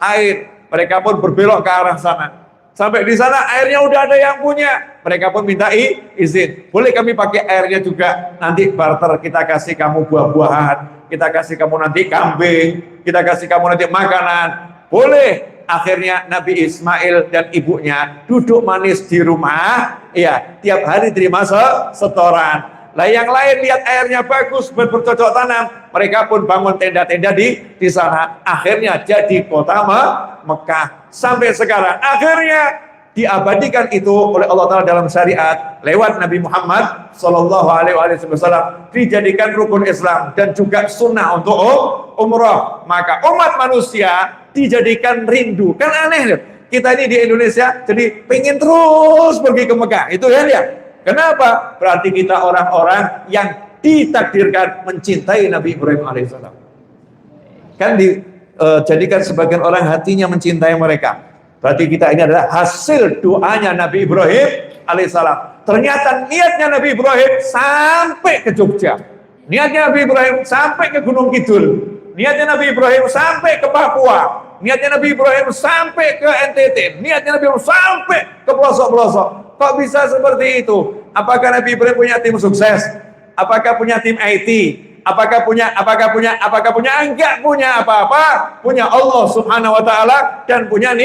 air. Mereka pun berbelok ke arah sana. Sampai di sana airnya udah ada yang punya. Mereka pun minta izin. Boleh kami pakai airnya juga? Nanti barter, kita kasih kamu buah-buahan, kita kasih kamu nanti kambing, kita kasih kamu nanti makanan. Boleh. Akhirnya Nabi Ismail dan ibunya duduk manis di rumah, ya tiap hari terima setoran. Lah yang lain lihat airnya bagus buat bercocok tanam, mereka pun bangun tenda-tenda di sana. Akhirnya jadi kota Mekah sampai sekarang. Akhirnya diabadikan itu oleh Allah Taala dalam syariat lewat Nabi Muhammad Sallallahu Alaihi Wasallam, dijadikan rukun Islam dan juga sunnah untuk umrah. Maka umat manusia dijadikan rindu. Kan aneh loh. Kita ini di Indonesia jadi pengen terus pergi ke Mekah. Itu kan ya. Kenapa? Berarti kita orang-orang yang ditakdirkan mencintai Nabi Ibrahim alaihissalam. Kan dijadikan sebagian orang hatinya mencintai mereka. Berarti kita ini adalah hasil doanya Nabi Ibrahim alaihissalam. Ternyata niatnya Nabi Ibrahim sampai ke Jogja. Niatnya Nabi Ibrahim sampai ke Gunung Kidul. Niatnya Nabi Ibrahim sampai ke Papua. Niatnya Nabi Ibrahim sampai ke NTT. Niatnya Nabi Ibrahim sampai ke pelosok-pelosok. Kok bisa seperti itu? Apakah Nabi Ibrahim punya tim sukses? Apakah punya tim IT? Apakah punya? Enggak punya apa-apa. Punya Allah Subhanahu wa taala dan punya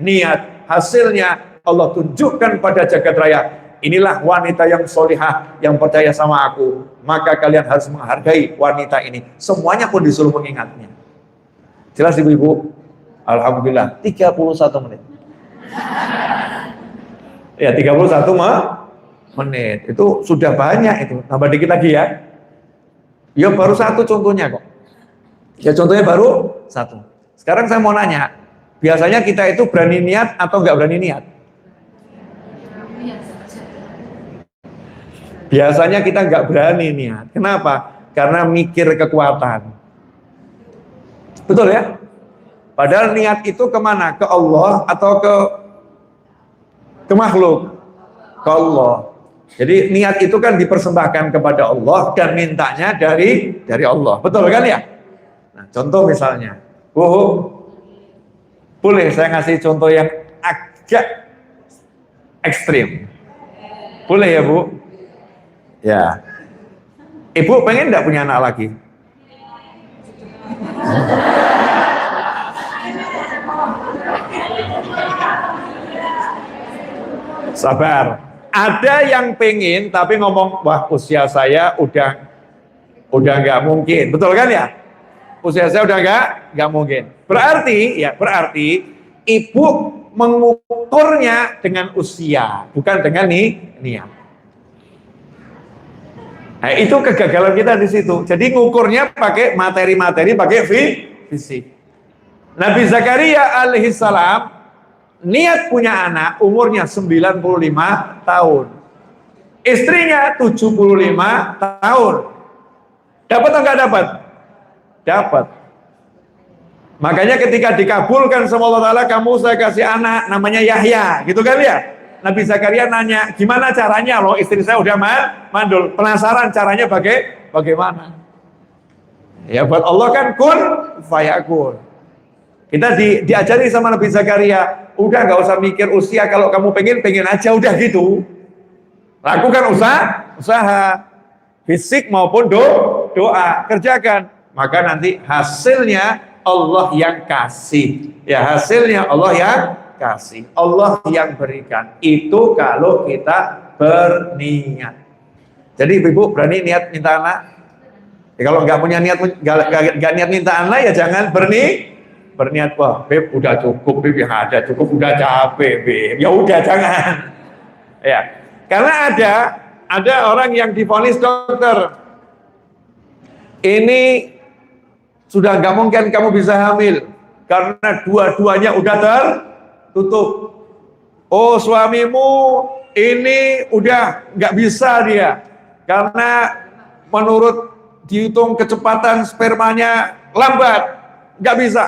niat. Hasilnya Allah tunjukkan pada jagat raya. Inilah wanita yang solihah, yang percaya sama aku. Maka kalian harus menghargai wanita ini. Semuanya pun disuruh mengingatnya. Jelas ibu-ibu? Alhamdulillah, 31 menit. Ya, 31 menit. Itu sudah banyak itu. Tambah dikit lagi ya. Ya baru satu contohnya kok. Ya contohnya baru satu. Sekarang saya mau nanya, biasanya kita itu berani niat atau enggak berani niat? Biasanya kita enggak berani niat. Kenapa? Karena mikir kekuatan. Betul ya? Padahal niat itu kemana? Ke Allah atau ke makhluk? Ke Allah. Jadi niat itu kan dipersembahkan kepada Allah dan mintanya dari Allah. Betul kan ya? Nah, contoh misalnya, boleh saya ngasih contoh yang agak ekstrim? Boleh ya Bu? Ya. Ibu pengen enggak punya anak lagi? Sabar. Ada yang pengen tapi ngomong, wah usia saya udah nggak mungkin. Betul kan ya? Usia saya udah nggak mungkin. Berarti ibu mengukurnya dengan usia, bukan dengan niat. Nah, itu kegagalan kita di situ. Jadi ngukurnya pakai materi-materi, pakai fisik. Nabi Zakaria alaihissalam niat punya anak, umurnya 95 tahun. Istrinya 75 tahun. Dapat atau enggak dapat? Dapat. Makanya ketika dikabulkan sama Allah Ta'ala, kamu saya kasih anak, namanya Yahya. Gitu kan ya? Nabi Zakaria nanya, gimana caranya loh, istri saya udah mandul. Penasaran caranya bagaimana? Ya buat Allah kan kun fayakun. Kita diajari sama Nabi Zakaria, udah nggak usah mikir usia, kalau kamu pengen aja, udah gitu. Lakukan usaha fisik maupun doa, kerjakan. Maka nanti hasilnya Allah yang kasih. Ya hasilnya Allah yang kasih. Allah yang berikan. Itu kalau kita berniat. Jadi ibu berani niat minta anak? Ya, kalau nggak punya niat, nggak niat minta anak ya jangan berniat, wah Beb udah cukup, Beb yang ada cukup, udah capek Beb, ya udah jangan. Ya, karena ada orang yang divonis dokter, ini sudah nggak mungkin kamu bisa hamil karena dua-duanya udah tertutup. Oh suamimu ini udah nggak bisa dia karena menurut dihitung kecepatan spermanya lambat, nggak bisa.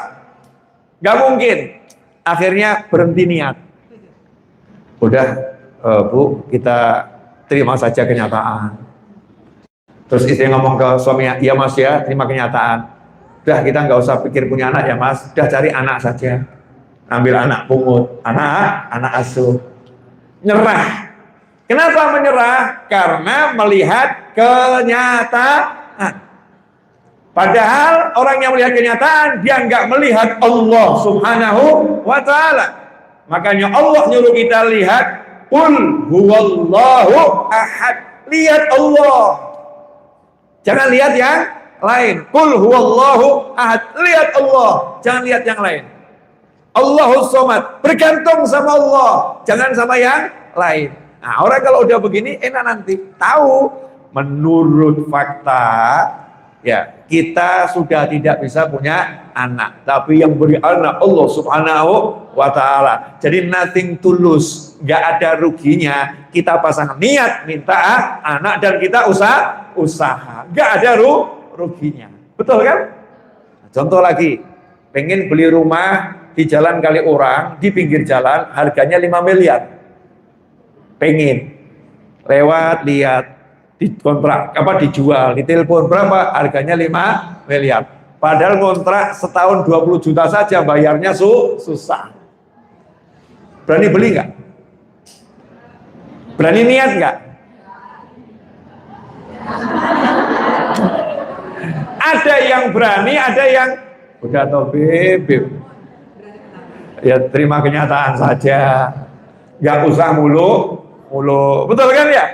Gak mungkin. Akhirnya berhenti niat. Udah Bu, kita terima saja kenyataan. Terus istri ngomong ke suaminya, iya Mas ya, terima kenyataan. Udah kita nggak usah pikir punya anak ya Mas, udah cari anak saja. Ambil anak pungut, anak asuh. Nyerah. Kenapa menyerah? Karena melihat kenyataan. Padahal orang yang melihat kenyataan, dia nggak melihat Allah Subhanahu wa Ta'ala. Makanya Allah nyuruh kita lihat, Qul huwallahu ahad. Lihat Allah. Jangan lihat yang lain. Qul huwallahu ahad. Lihat Allah. Jangan lihat yang lain. Allahus somad. Bergantung sama Allah. Jangan sama yang lain. Nah, orang kalau udah begini, enak nanti. Tahu, menurut fakta, ya, kita sudah tidak bisa punya anak, tapi yang beri anak Allah Subhanahu wa Ta'ala. Jadi nothing tulus, nggak ada ruginya. Kita pasang niat minta anak dan kita usaha, nggak ada ruginya. Betul kan? Contoh lagi, pengen beli rumah di jalan kali orang, di pinggir jalan, harganya 5 miliar. Pengen lewat lihat, dikontrak dijual, ditelepon berapa, harganya 5 miliar. Padahal kontrak setahun 20 juta saja, bayarnya susah. Berani beli nggak? Berani niat nggak? Ada yang berani, ada yang udah tau beb, ya terima kenyataan saja, nggak usah mulu, betul kan ya?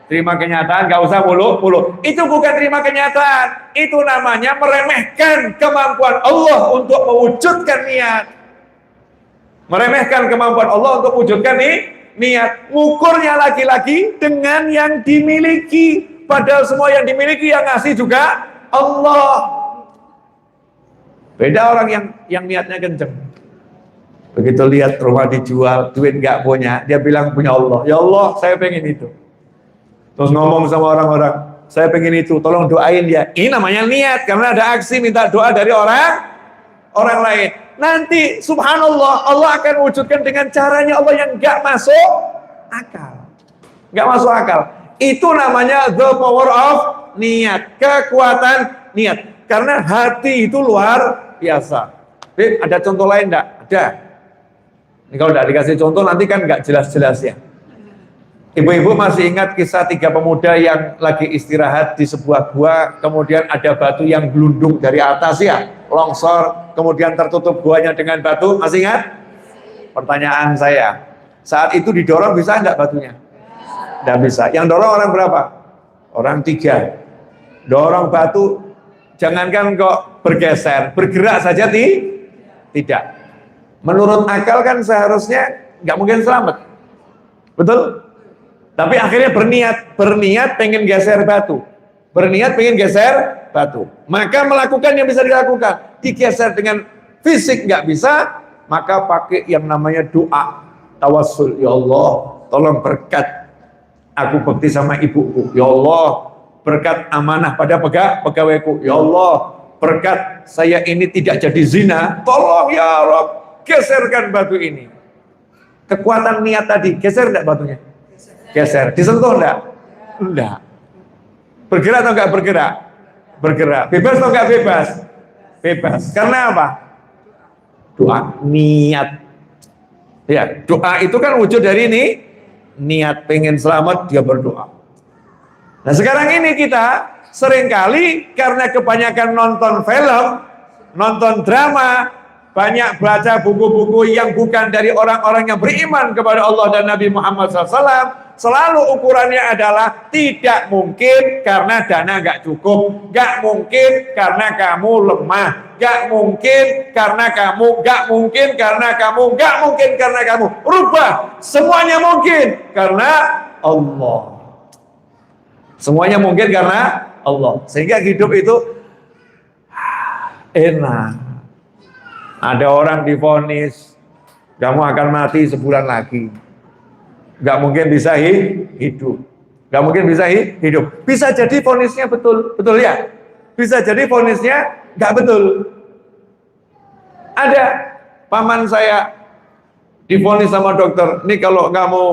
Terima kenyataan, gak usah mulu-mulu. Itu bukan terima kenyataan. Itu namanya meremehkan kemampuan Allah untuk mewujudkan niat. Meremehkan kemampuan Allah untuk mewujudkan niat. Ngukurnya lagi-lagi dengan yang dimiliki. Padahal semua yang dimiliki yang ngasih juga Allah. Beda orang yang niatnya kenceng. Begitu lihat rumah dijual, duit gak punya, dia bilang punya Allah. Ya Allah, saya pengen itu. Terus ngomong sama orang-orang, saya pengen itu, tolong doain dia. Ini namanya niat, karena ada aksi minta doa dari orang lain. Nanti subhanallah, Allah akan wujudkan dengan caranya Allah yang gak masuk akal. Gak masuk akal. Itu namanya the power of niat, kekuatan niat. Karena hati itu luar biasa. Ada contoh lain enggak? Ada. Ini kalau enggak dikasih contoh nanti kan enggak jelas-jelas ya. Ibu-ibu masih ingat kisah 3 pemuda yang lagi istirahat di sebuah gua, kemudian ada batu yang gelundung dari atas ya, longsor, kemudian tertutup guanya dengan batu, masih ingat? Pertanyaan saya, saat itu didorong bisa enggak batunya? Enggak bisa. Yang dorong orang berapa? Orang 3. Dorong batu, jangankan kok bergeser, bergerak saja tidak. Menurut akal kan seharusnya nggak mungkin selamat, betul? Tapi akhirnya berniat pengen geser batu. berniat pengen geser batu, maka melakukan yang bisa dilakukan. Digeser dengan fisik nggak bisa, maka pakai yang namanya doa tawassul. Ya Allah, tolong berkat aku bakti sama ibuku. Ya Allah, berkat amanah pada pegawaiku. Ya Allah, berkat saya ini tidak jadi zina, tolong ya Rabb, geserkan batu ini. Kekuatan niat tadi, geser enggak batunya? Geser. Disentuh enggak? Enggak. Bergerak atau enggak bergerak? Bergerak. Bebas atau enggak bebas? Bebas. Karena apa? Doa, niat. Ya, doa itu kan wujud dari ini, niat pengen selamat, dia berdoa. Nah sekarang ini kita seringkali karena kebanyakan nonton film, nonton drama, banyak baca buku-buku yang bukan dari orang-orang yang beriman kepada Allah dan Nabi Muhammad SAW, selalu ukurannya adalah tidak mungkin karena dana nggak cukup, nggak mungkin karena kamu lemah, nggak mungkin karena kamu, nggak mungkin karena kamu, nggak mungkin karena kamu. Rubah, semuanya mungkin karena Allah. Semuanya mungkin karena Allah. Sehingga hidup itu enak. Ada orang divonis kamu akan mati sebulan lagi, nggak mungkin bisa hidup, nggak mungkin bisa hidup. Bisa jadi vonisnya betul, betul ya. Bisa jadi vonisnya nggak betul. Ada paman saya divonis sama dokter, ini kalau kamu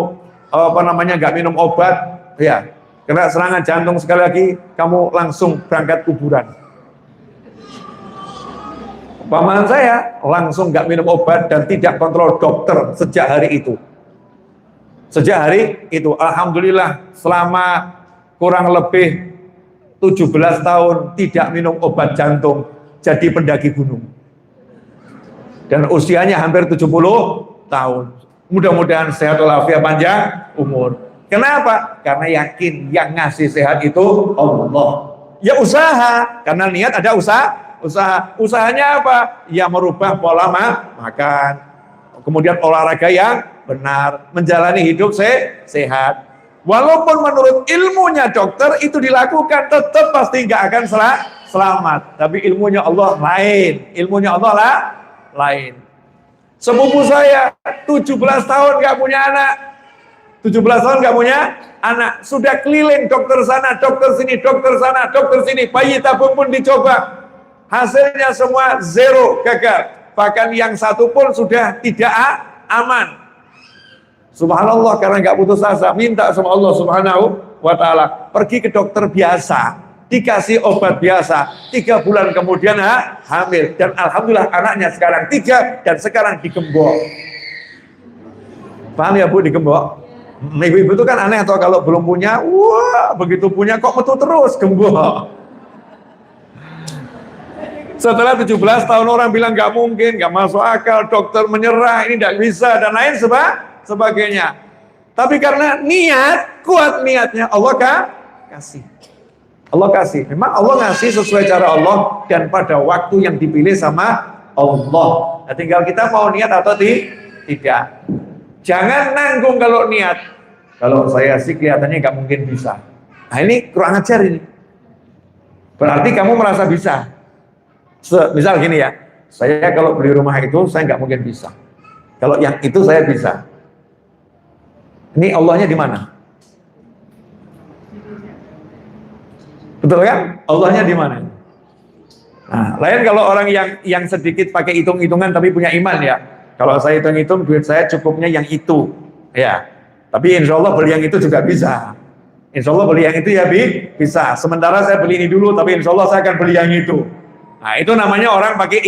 nggak minum obat, ya kena serangan jantung sekali lagi, kamu langsung berangkat kuburan. Paman saya langsung nggak minum obat dan tidak kontrol dokter sejak hari itu. Sejak hari itu, alhamdulillah selama kurang lebih 17 tahun tidak minum obat jantung, jadi pendaki gunung. Dan usianya hampir 70 tahun. Mudah-mudahan sehat walafiat panjang umur. Kenapa? Karena yakin yang ngasih sehat itu Allah. Ya usaha, karena niat ada usaha. Usahanya apa? Ya merubah pola makan, kemudian olahraga yang benar, menjalani hidup sehat. Walaupun menurut ilmunya dokter itu dilakukan, tetap pasti nggak akan selamat. Tapi ilmunya Allah lain, ilmunya Allah lah lain. Sepupu saya 17 tahun nggak punya anak, 17 tahun nggak punya anak, sudah keliling dokter sana, dokter sini, dokter sana, dokter sini, bayi tabung pun dicoba. Hasilnya semua zero, gagal. Bahkan yang satu pun sudah tidak aman. Subhanallah, karena nggak putus asa, minta sama Allah Subhanahu wa Ta'ala. Pergi ke dokter biasa, dikasih obat biasa, 3 bulan kemudian hamil. Dan alhamdulillah anaknya sekarang 3 dan sekarang digembok. Paham ya Bu, digembok? Ibu-ibu itu kan aneh, atau kalau belum punya, wah begitu punya kok metu terus, gembok. Setelah 17 tahun orang bilang nggak mungkin, nggak masuk akal, dokter menyerah, ini tidak bisa, dan lain sebagainya. Tapi karena niat, kuat niatnya, Allah kasih. Allah kasih. Memang Allah ngasih sesuai cara Allah, dan pada waktu yang dipilih sama Allah. Nah, tinggal kita mau niat atau tidak. Jangan nanggung kalau niat. Kalau saya sih kelihatannya nggak mungkin bisa. Nah ini kurang ajar ini. Berarti kamu merasa bisa. Misal gini ya, saya kalau beli rumah itu saya nggak mungkin bisa. Kalau yang itu saya bisa. Ini Allahnya di mana? Betul kan? Allahnya di mana? Nah, lain kalau orang yang sedikit pakai hitung-hitungan tapi punya iman ya. Kalau saya hitung-hitung duit saya cukupnya yang itu, ya. Tapi insya Allah beli yang itu juga bisa. Insya Allah beli yang itu ya bisa. Sementara saya beli ini dulu, tapi insya Allah saya akan beli yang itu. Nah itu namanya orang pakai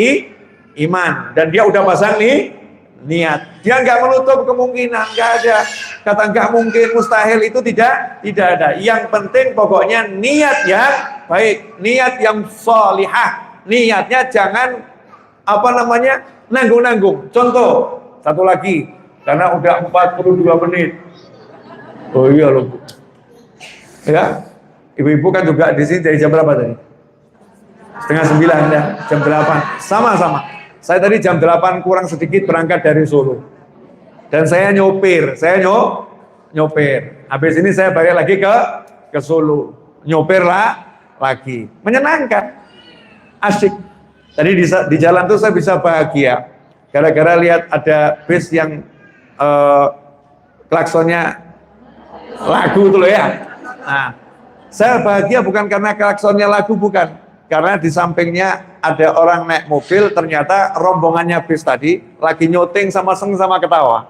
iman, dan dia udah pasang niat. Dia nggak menutup kemungkinan, nggak ada kata nggak mungkin, mustahil, itu tidak ada. Yang penting pokoknya niat yang baik, niat yang sholihah, niatnya jangan nanggung-nanggung. Contoh satu lagi, karena udah 42 menit. Oh iya loh Bu. Ya, ibu-ibu kan juga di sini dari jam berapa tadi? Setengah 9 ya, jam 8, sama-sama. Saya tadi jam 8 kurang sedikit berangkat dari Solo. Dan saya nyopir, nyopir. Habis ini saya balik lagi ke Solo. Nyopir lagi. Menyenangkan, asyik. Tadi di jalan tuh saya bisa bahagia gara-gara lihat ada bis yang klaksonnya lagu tuh loh ya. Nah, saya bahagia bukan karena klaksonnya lagu, bukan. Karena di sampingnya ada orang naik mobil, ternyata rombongannya bis tadi lagi nyoting sama ketawa.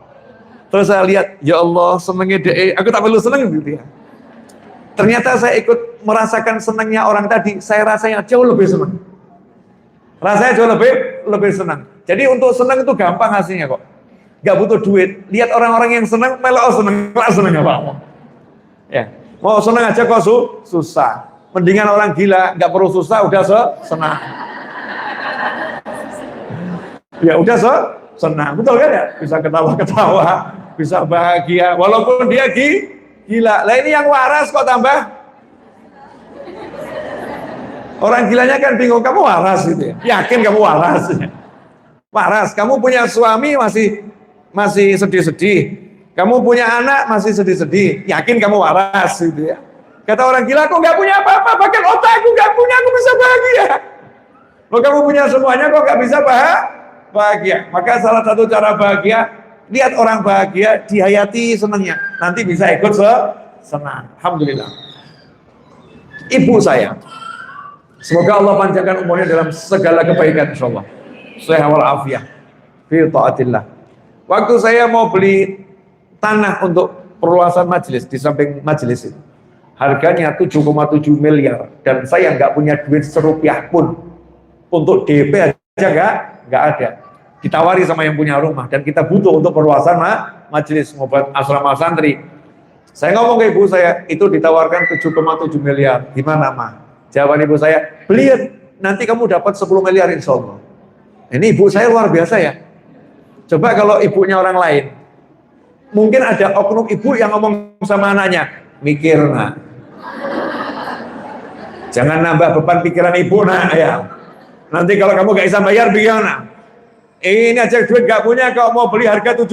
Terus saya lihat, ya Allah, senengnya deh, aku tak perlu seneng gitu ya. Ternyata saya ikut merasakan senangnya orang tadi, saya rasanya jauh lebih senang. Rasanya jauh lebih senang. Jadi untuk senang itu gampang hasilnya kok. Gak butuh duit. Lihat orang-orang yang senang, melok senang apa? Ya, mau senang aja kok susah. Mendingan orang gila, nggak perlu susah, udah senang. Ya udah senang, betul kan ya? Bisa ketawa-ketawa, bisa bahagia, walaupun dia gila. Lah ini yang waras kok tambah. Orang gilanya kan bingung, kamu waras gitu ya? Yakin kamu waras? Waras, kamu punya suami masih sedih-sedih. Kamu punya anak masih sedih-sedih. Yakin kamu waras gitu ya? Kata orang gila, aku nggak punya apa-apa, bahkan otakku nggak punya, aku bisa bahagia. Kalau kamu punya semuanya, kok nggak bisa bahagia? Maka salah satu cara bahagia, lihat orang bahagia, dihayati senangnya. Nanti bisa ikut senang. Alhamdulillah. Ibu saya, semoga Allah panjangkan umurnya dalam segala kebaikan, insyaallah. Sehat wal afiah, fi taatillah. Waktu saya mau beli tanah untuk perluasan majelis di samping majelis itu, harganya 7,7 miliar dan saya nggak punya duit serupiah pun untuk DP aja nggak ada. Ditawari sama yang punya rumah dan kita butuh untuk perluasan majelis ngobat asrama santri. Saya ngomong ke ibu saya, itu ditawarkan 7,7 miliar. Gimana mah? Jawaban ibu saya, beli, nanti kamu dapat 10 miliar insya Allah. Ini ibu saya luar biasa ya. Coba kalau ibunya orang lain, mungkin ada oknum ibu yang ngomong sama anaknya, mikir nak, jangan nambah beban pikiran ibu nak ya. Nanti kalau kamu gak bisa bayar bagaimana? Ini aja duit gak punya, kalau mau beli harga 7,7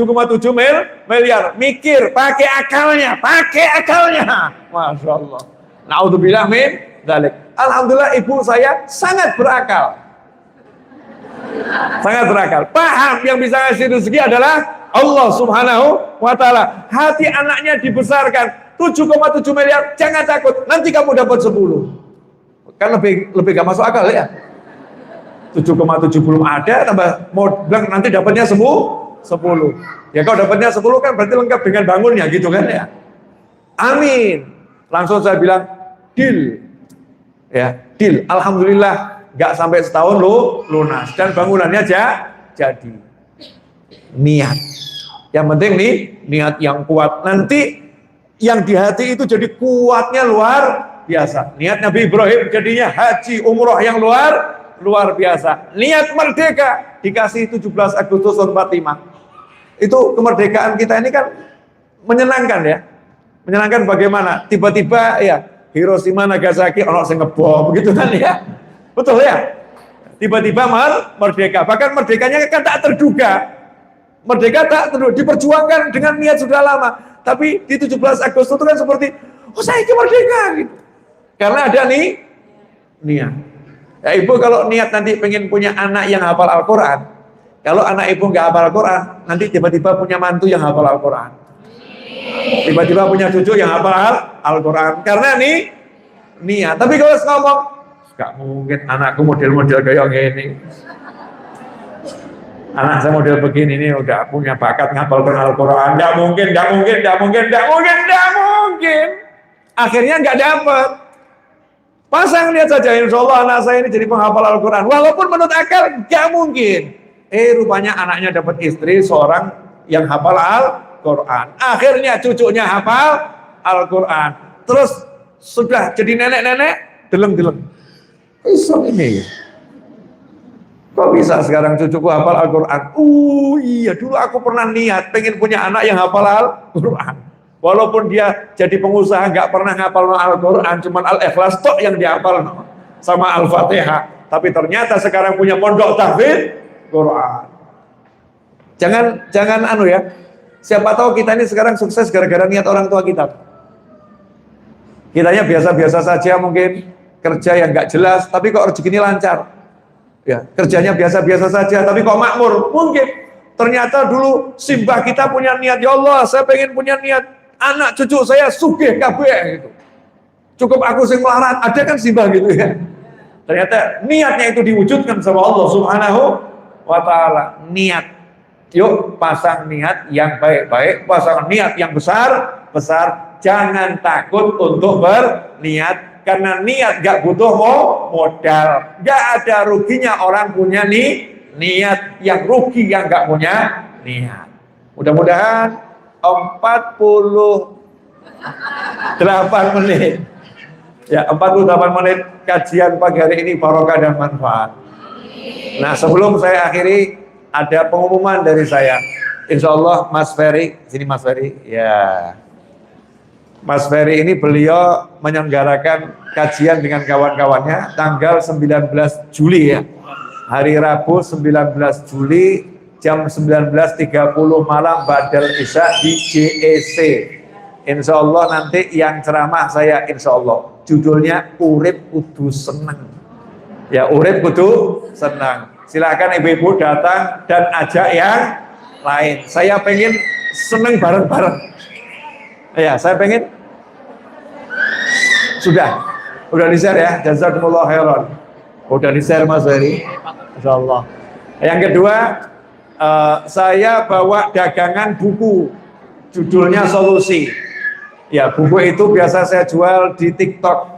miliar, mikir, pakai akalnya. Masya Allah. Naudzubillah min dzalik. Alhamdulillah ibu saya sangat berakal. Paham yang bisa ngasih rezeki adalah Allah Subhanahu wa Ta'ala. Hati anaknya dibesarkan 7,7 miliar, jangan takut, nanti kamu dapat 10. Kan lebih gak masuk akal ya. 7,7 belum ada, tambah mau bilang nanti dapatnya 10. Ya kalau dapatnya 10 kan berarti lengkap dengan bangunnya gitu kan ya. Amin. Langsung saya bilang deal. Ya, deal. Alhamdulillah nggak sampai setahun lunas dan bangunannya jadi. Niat. Yang penting nih niat yang kuat. Nanti yang di hati itu jadi kuatnya luar biasa. Niat Nabi Ibrahim jadinya haji umroh yang luar biasa. Niat merdeka dikasih 17 Agustus 45. Itu kemerdekaan kita ini kan menyenangkan ya. Menyenangkan bagaimana? Tiba-tiba ya Hiroshima Nagasaki ono sing ngebom begitu kan ya. Betul ya? Tiba-tiba merdeka. Bahkan merdekanya kan tak terduga. Merdeka tak terduga, diperjuangkan dengan niat sudah lama. Tapi di 17 Agustus itu kan seperti, oh saya ini merdeka gitu. Karena ada niat. Ya ibu kalau niat nanti pengen punya anak yang hafal Al-Quran, kalau anak ibu nggak hafal Al-Quran, nanti tiba-tiba punya mantu yang hafal Al-Quran. Tiba-tiba punya cucu yang hafal Al-Quran. Karena niat. Tapi kalau ngomong, gak mungkin anakku model-model kayak gini. Anak saya model begini ini udah punya bakat ngapalkan Al-Quran. Gak mungkin. Akhirnya gak dapet. Pasang lihat saja, insya Allah anak saya ini jadi penghafal Al-Quran. Walaupun menurut akal gak mungkin. Rupanya anaknya dapat istri seorang yang hafal Al-Quran. Akhirnya cucunya hafal Al-Quran. Terus sudah jadi nenek-nenek, deleng-deleng. Iseng ini. Kok bisa sekarang cucuku hafal Al-Quran? Iya, dulu aku pernah niat pengen punya anak yang hafal Al-Quran. Walaupun dia jadi pengusaha nggak pernah hafal Al-Quran, cuman Al-Ikhlas tok yang dihafal sama Al-Fatihah. Tapi ternyata sekarang punya pondok tahfidz Quran. Jangan anu ya. Siapa tahu kita ini sekarang sukses gara-gara niat orang tua kita. Kitanya biasa-biasa saja mungkin. kerja yang nggak jelas, tapi kok rezekinya lancar. Ya, kerjanya biasa-biasa saja, tapi kok makmur. Mungkin ternyata dulu simbah kita punya niat, ya Allah, saya pengen punya niat anak cucu saya sugih kabeh gitu. Cukup aku sing melarat, ada kan simbah gitu ya. Ternyata niatnya itu diwujudkan sama Allah Subhanahu wa taala. Niat. Yuk pasang niat yang baik-baik, pasang niat yang besar. Jangan takut untuk berniat, karena niat gak butuh modal. Gak ada ruginya orang punya niat. Yang rugi yang gak punya niat. Mudah-mudahan 48 menit. Ya, 48 menit kajian pagi hari ini barokah dan manfaat. Nah, sebelum saya akhiri, ada pengumuman dari saya. Insya Allah Mas Ferry, sini Mas Ferry. Ya, Mas Ferry ini beliau menyelenggarakan kajian dengan kawan-kawannya tanggal 19 Juli ya. Hari Rabu 19 Juli jam 19.30 malam Ba'dal Isya di JEC. Insya Allah nanti yang ceramah saya, insya Allah judulnya Urip Kudu Seneng. Ya, Urip Kudu Seneng. Silakan ibu-ibu datang dan ajak yang lain. Saya pengen seneng bareng-bareng. Ya, saya pengen. Udah di-share ya. Jazakumullah khairan. Udah di-share Mas Ferry. Insyaallah. Yang kedua, saya bawa dagangan buku. Judulnya Solusi. Ya, buku itu biasa saya jual di TikTok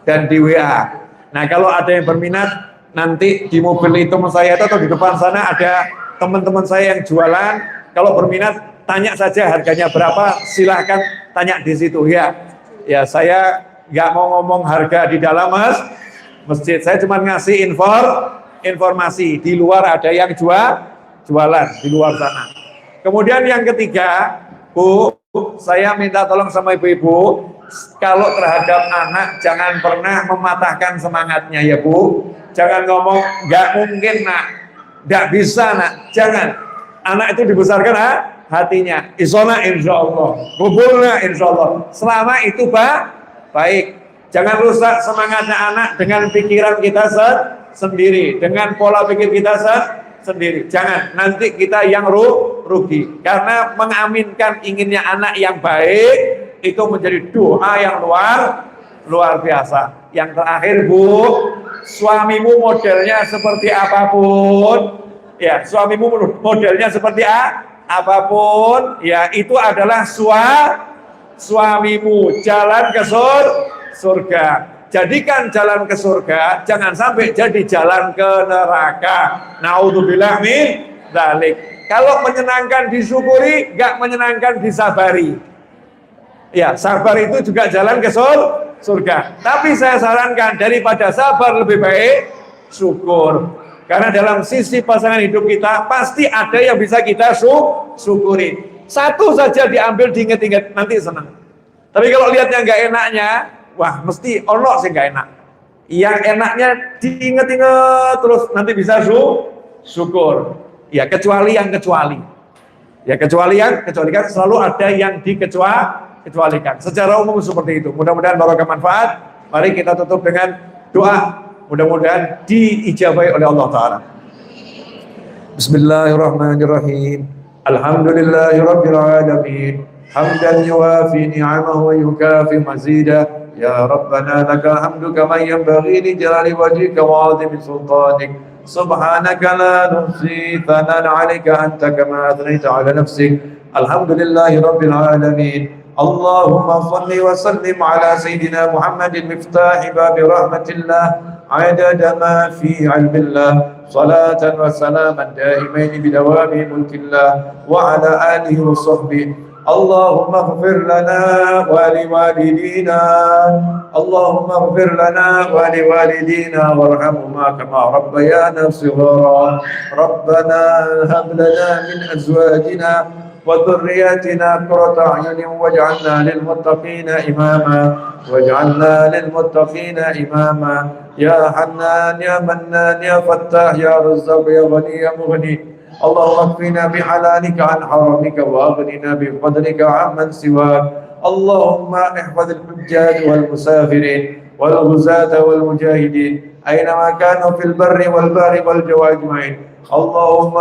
dan di WA. Nah, kalau ada yang berminat, nanti di mobil itu saya atau di depan sana ada teman-teman saya yang jualan. Kalau berminat, tanya saja harganya berapa, silahkan tanya di situ ya. Ya, saya nggak mau ngomong harga di dalam masjid. Saya cuma ngasih informasi. Di luar ada yang jualan di luar sana. Kemudian yang ketiga, Bu, saya minta tolong sama ibu-ibu, kalau terhadap anak jangan pernah mematahkan semangatnya ya Bu. Jangan ngomong nggak mungkin nak, nggak bisa nak, jangan. Anak itu dibesarkan hatinya, isona insya Allah, kubulna insya Allah. Selama itu baik, jangan rusak semangatnya anak dengan pikiran kita sendiri, dengan pola pikir kita sendiri. Jangan, nanti kita yang rugi. Karena mengaminkan inginnya anak yang baik itu menjadi doa yang luar biasa. Yang terakhir Bu, suamimu modelnya seperti apapun, ya suamimu modelnya seperti apapun, ya itu adalah suamimu. Jalan ke surga. Jadikan jalan ke surga, jangan sampai jadi jalan ke neraka. Naudzubillah min dzalik. Kalau menyenangkan disyukuri, nggak menyenangkan disabari. Ya, sabar itu juga jalan ke surga. Tapi saya sarankan daripada sabar lebih baik syukur. Karena dalam sisi pasangan hidup kita pasti ada yang bisa kita syukuri. Satu saja diambil, diinget-inget, nanti senang. Tapi kalau lihatnya nggak enaknya, wah mesti ono sih nggak enak. Yang enaknya diinget-inget terus nanti bisa syukur. Ya kecuali yang kecuali. Ya kecuali kan selalu ada yang dikecualikan. Secara umum seperti itu. Mudah-mudahan barokah manfaat. Mari kita tutup dengan doa. Mudah-mudahan diijabahi oleh Allah Ta'ala. Bismillahirrahmanirrahim. Alhamdulillahirabbil alamin. Hamdan yuwafi ni'amahu wa yukafi mazidah. Ya Rabbana lakal hamdu kama yanbaghi li jalali wajhika wa 'azimi sultanik. Subhanaka la nuhsi thanan 'alaika anta kama athnayta 'ala nafsik. Alhamdulillahirabbil alamin. Allahumma shalli wa sallim 'ala sayyidina Muhammadin miftahi babi rahmatillah 'adada ma fi 'ilmillah. Salatan wa salaman daimain bidawami mulkillah wa 'ala alihi wa sahbihi. اللهم اغفر لنا ولوالدينا اللهم اغفر لنا ولوالدينا وارحمهما كما ربيانا صغارا ربنا هب لنا من ازواجنا وذرياتنا قرة اعين واجعلنا للمتقين اماما يا حنان يا منان يا فتاح يا رزاق يا غني يا مغني اللهم اكفنا بحلالك عن حرامك واغننا بفضلك عمن سواك اللهم احفظ الحجاج والمسافرين والغزاة والمجاهدين أينما كانوا في البر والبحر والجو أجمعين اللهم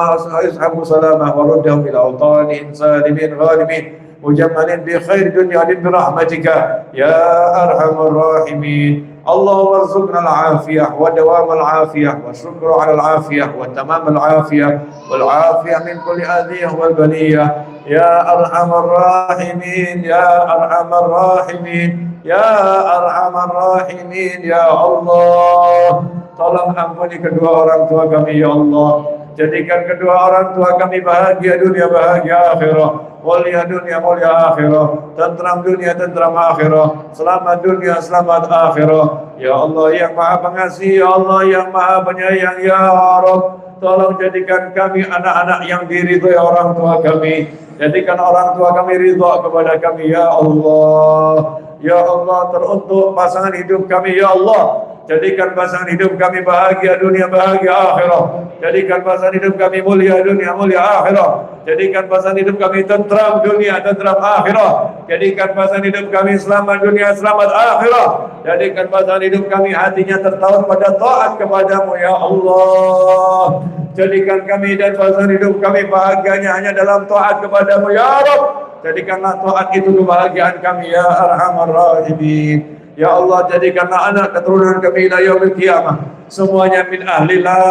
اسحبوا سلامه وردهم إلى أوطانهم سالمين غانمين مجملين بخير دنيا برحمتك يا أرحم الراحمين اللهم ارزقنا العافية ودوام العافية والشكر على العافية وتمام العافية والعافية من كل أذية والبلية يا أرحم الراحمين يا أرحم الراحمين يا أرحم الراحمين يا Allah. Tolong ampuni kedua orang tua kami ya Allah. Jadikan kedua orang tua kami bahagia dunia bahagia akhirat, mulia dunia mulia akhirat, tentram dunia tentram akhirat, selamat dunia selamat akhirat. Ya Allah yang maha pengasih, ya Allah yang maha penyayang, ya Rabb, tolong jadikan kami anak-anak yang diridhoi orang tua kami. Jadikan orang tua kami ridha kepada kami ya Allah. Ya Allah, teruntuk pasangan hidup kami ya Allah. Jadikan pasangan hidup kami bahagia dunia bahagia akhirat. Jadikan pasangan hidup kami mulia dunia mulia akhirat. Jadikan pasangan hidup kami tentram dunia tentram akhirat. Jadikan pasangan hidup kami selamat dunia selamat akhirat. Jadikan pasangan hidup kami hatinya tertaut pada taat kepadamu ya Allah. Jadikan kami dan pasangan hidup kami bahagianya hanya dalam taat kepadamu ya Rabb. Jadikanlah taat itu kebahagiaan kami ya Arhamar Rahimin. Ya Allah, jadikanlah anak keturunan kami ila yaumil qiyamah semuanya min ahli la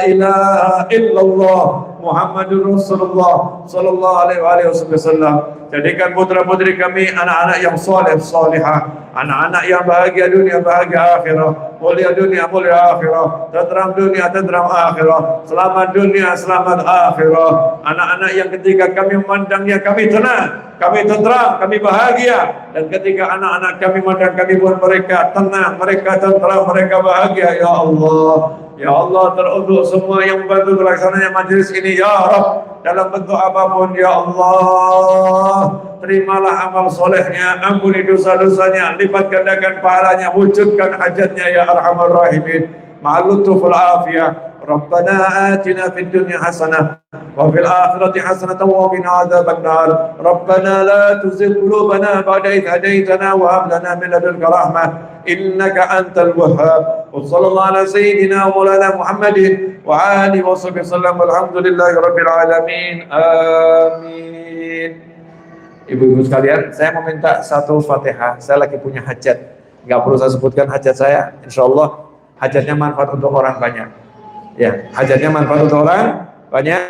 ilaha illallah Muhammadur Rasulullah sallallahu alaihi wasallam. Jadikan putra-putri kami anak-anak yang saleh salihah, anak-anak yang bahagia dunia bahagia akhirat, mulia dunia mulia akhirat, tentram dunia tentram akhirat, selamat dunia selamat akhirat. Anak-anak yang ketika kami memandangnya kami tenang, kami tentram, kami bahagia, dan ketika anak-anak kami memandang kami pun mereka tenang, mereka tentram, mereka bahagia ya Allah. Ya Allah, teruntuk semua yang membantu terlaksananya majlis ini ya Rabb dalam bentuk apapun ya Allah. Terimalah amal solehnya, ampuni dosa-dosanya, lipat gandakan pahalanya, wujudkan hajatnya ya Arhamar Rahimin. Ma'alutuful afiyah. Rabbana atina fid dunya hasanah wa fil akhirati hasanatan wa qina adzaban nar. Rabbana la tuzigh qulubana ba'da idh hadaytana wa hab lana min ladunka rahmah innaka antal wahhab. Wa sallallahu ala sayyidina wa maulana Muhammadin wa alihi wa sahbihi sallam. Alhamdulillahi rabbil alamin. Amin. Ibu-ibu sekalian, saya meminta satu Fatihah. Saya lagi punya hajat. Enggak perlu saya sebutkan hajat saya. Insyaallah hajatnya manfaat untuk orang banyak. Ya, hajatnya manfaat untuk orang banyak.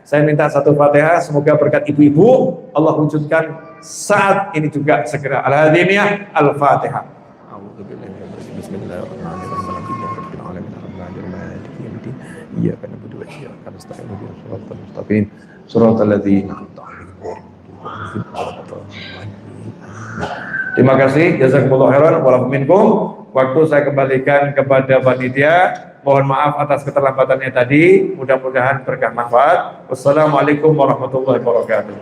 Saya minta satu Fatihah, semoga berkat ibu-ibu Allah wujudkan saat ini juga segera. Al-Hadimiyah, Al-Fatihah. Terima kasih, jazakumullah khairan walakum minkum. Waktu saya kembalikan kepada panitia. Mohon maaf atas keterlambatannya tadi. Mudah-mudahan berkah manfaat. Wassalamualaikum warahmatullahi wabarakatuh.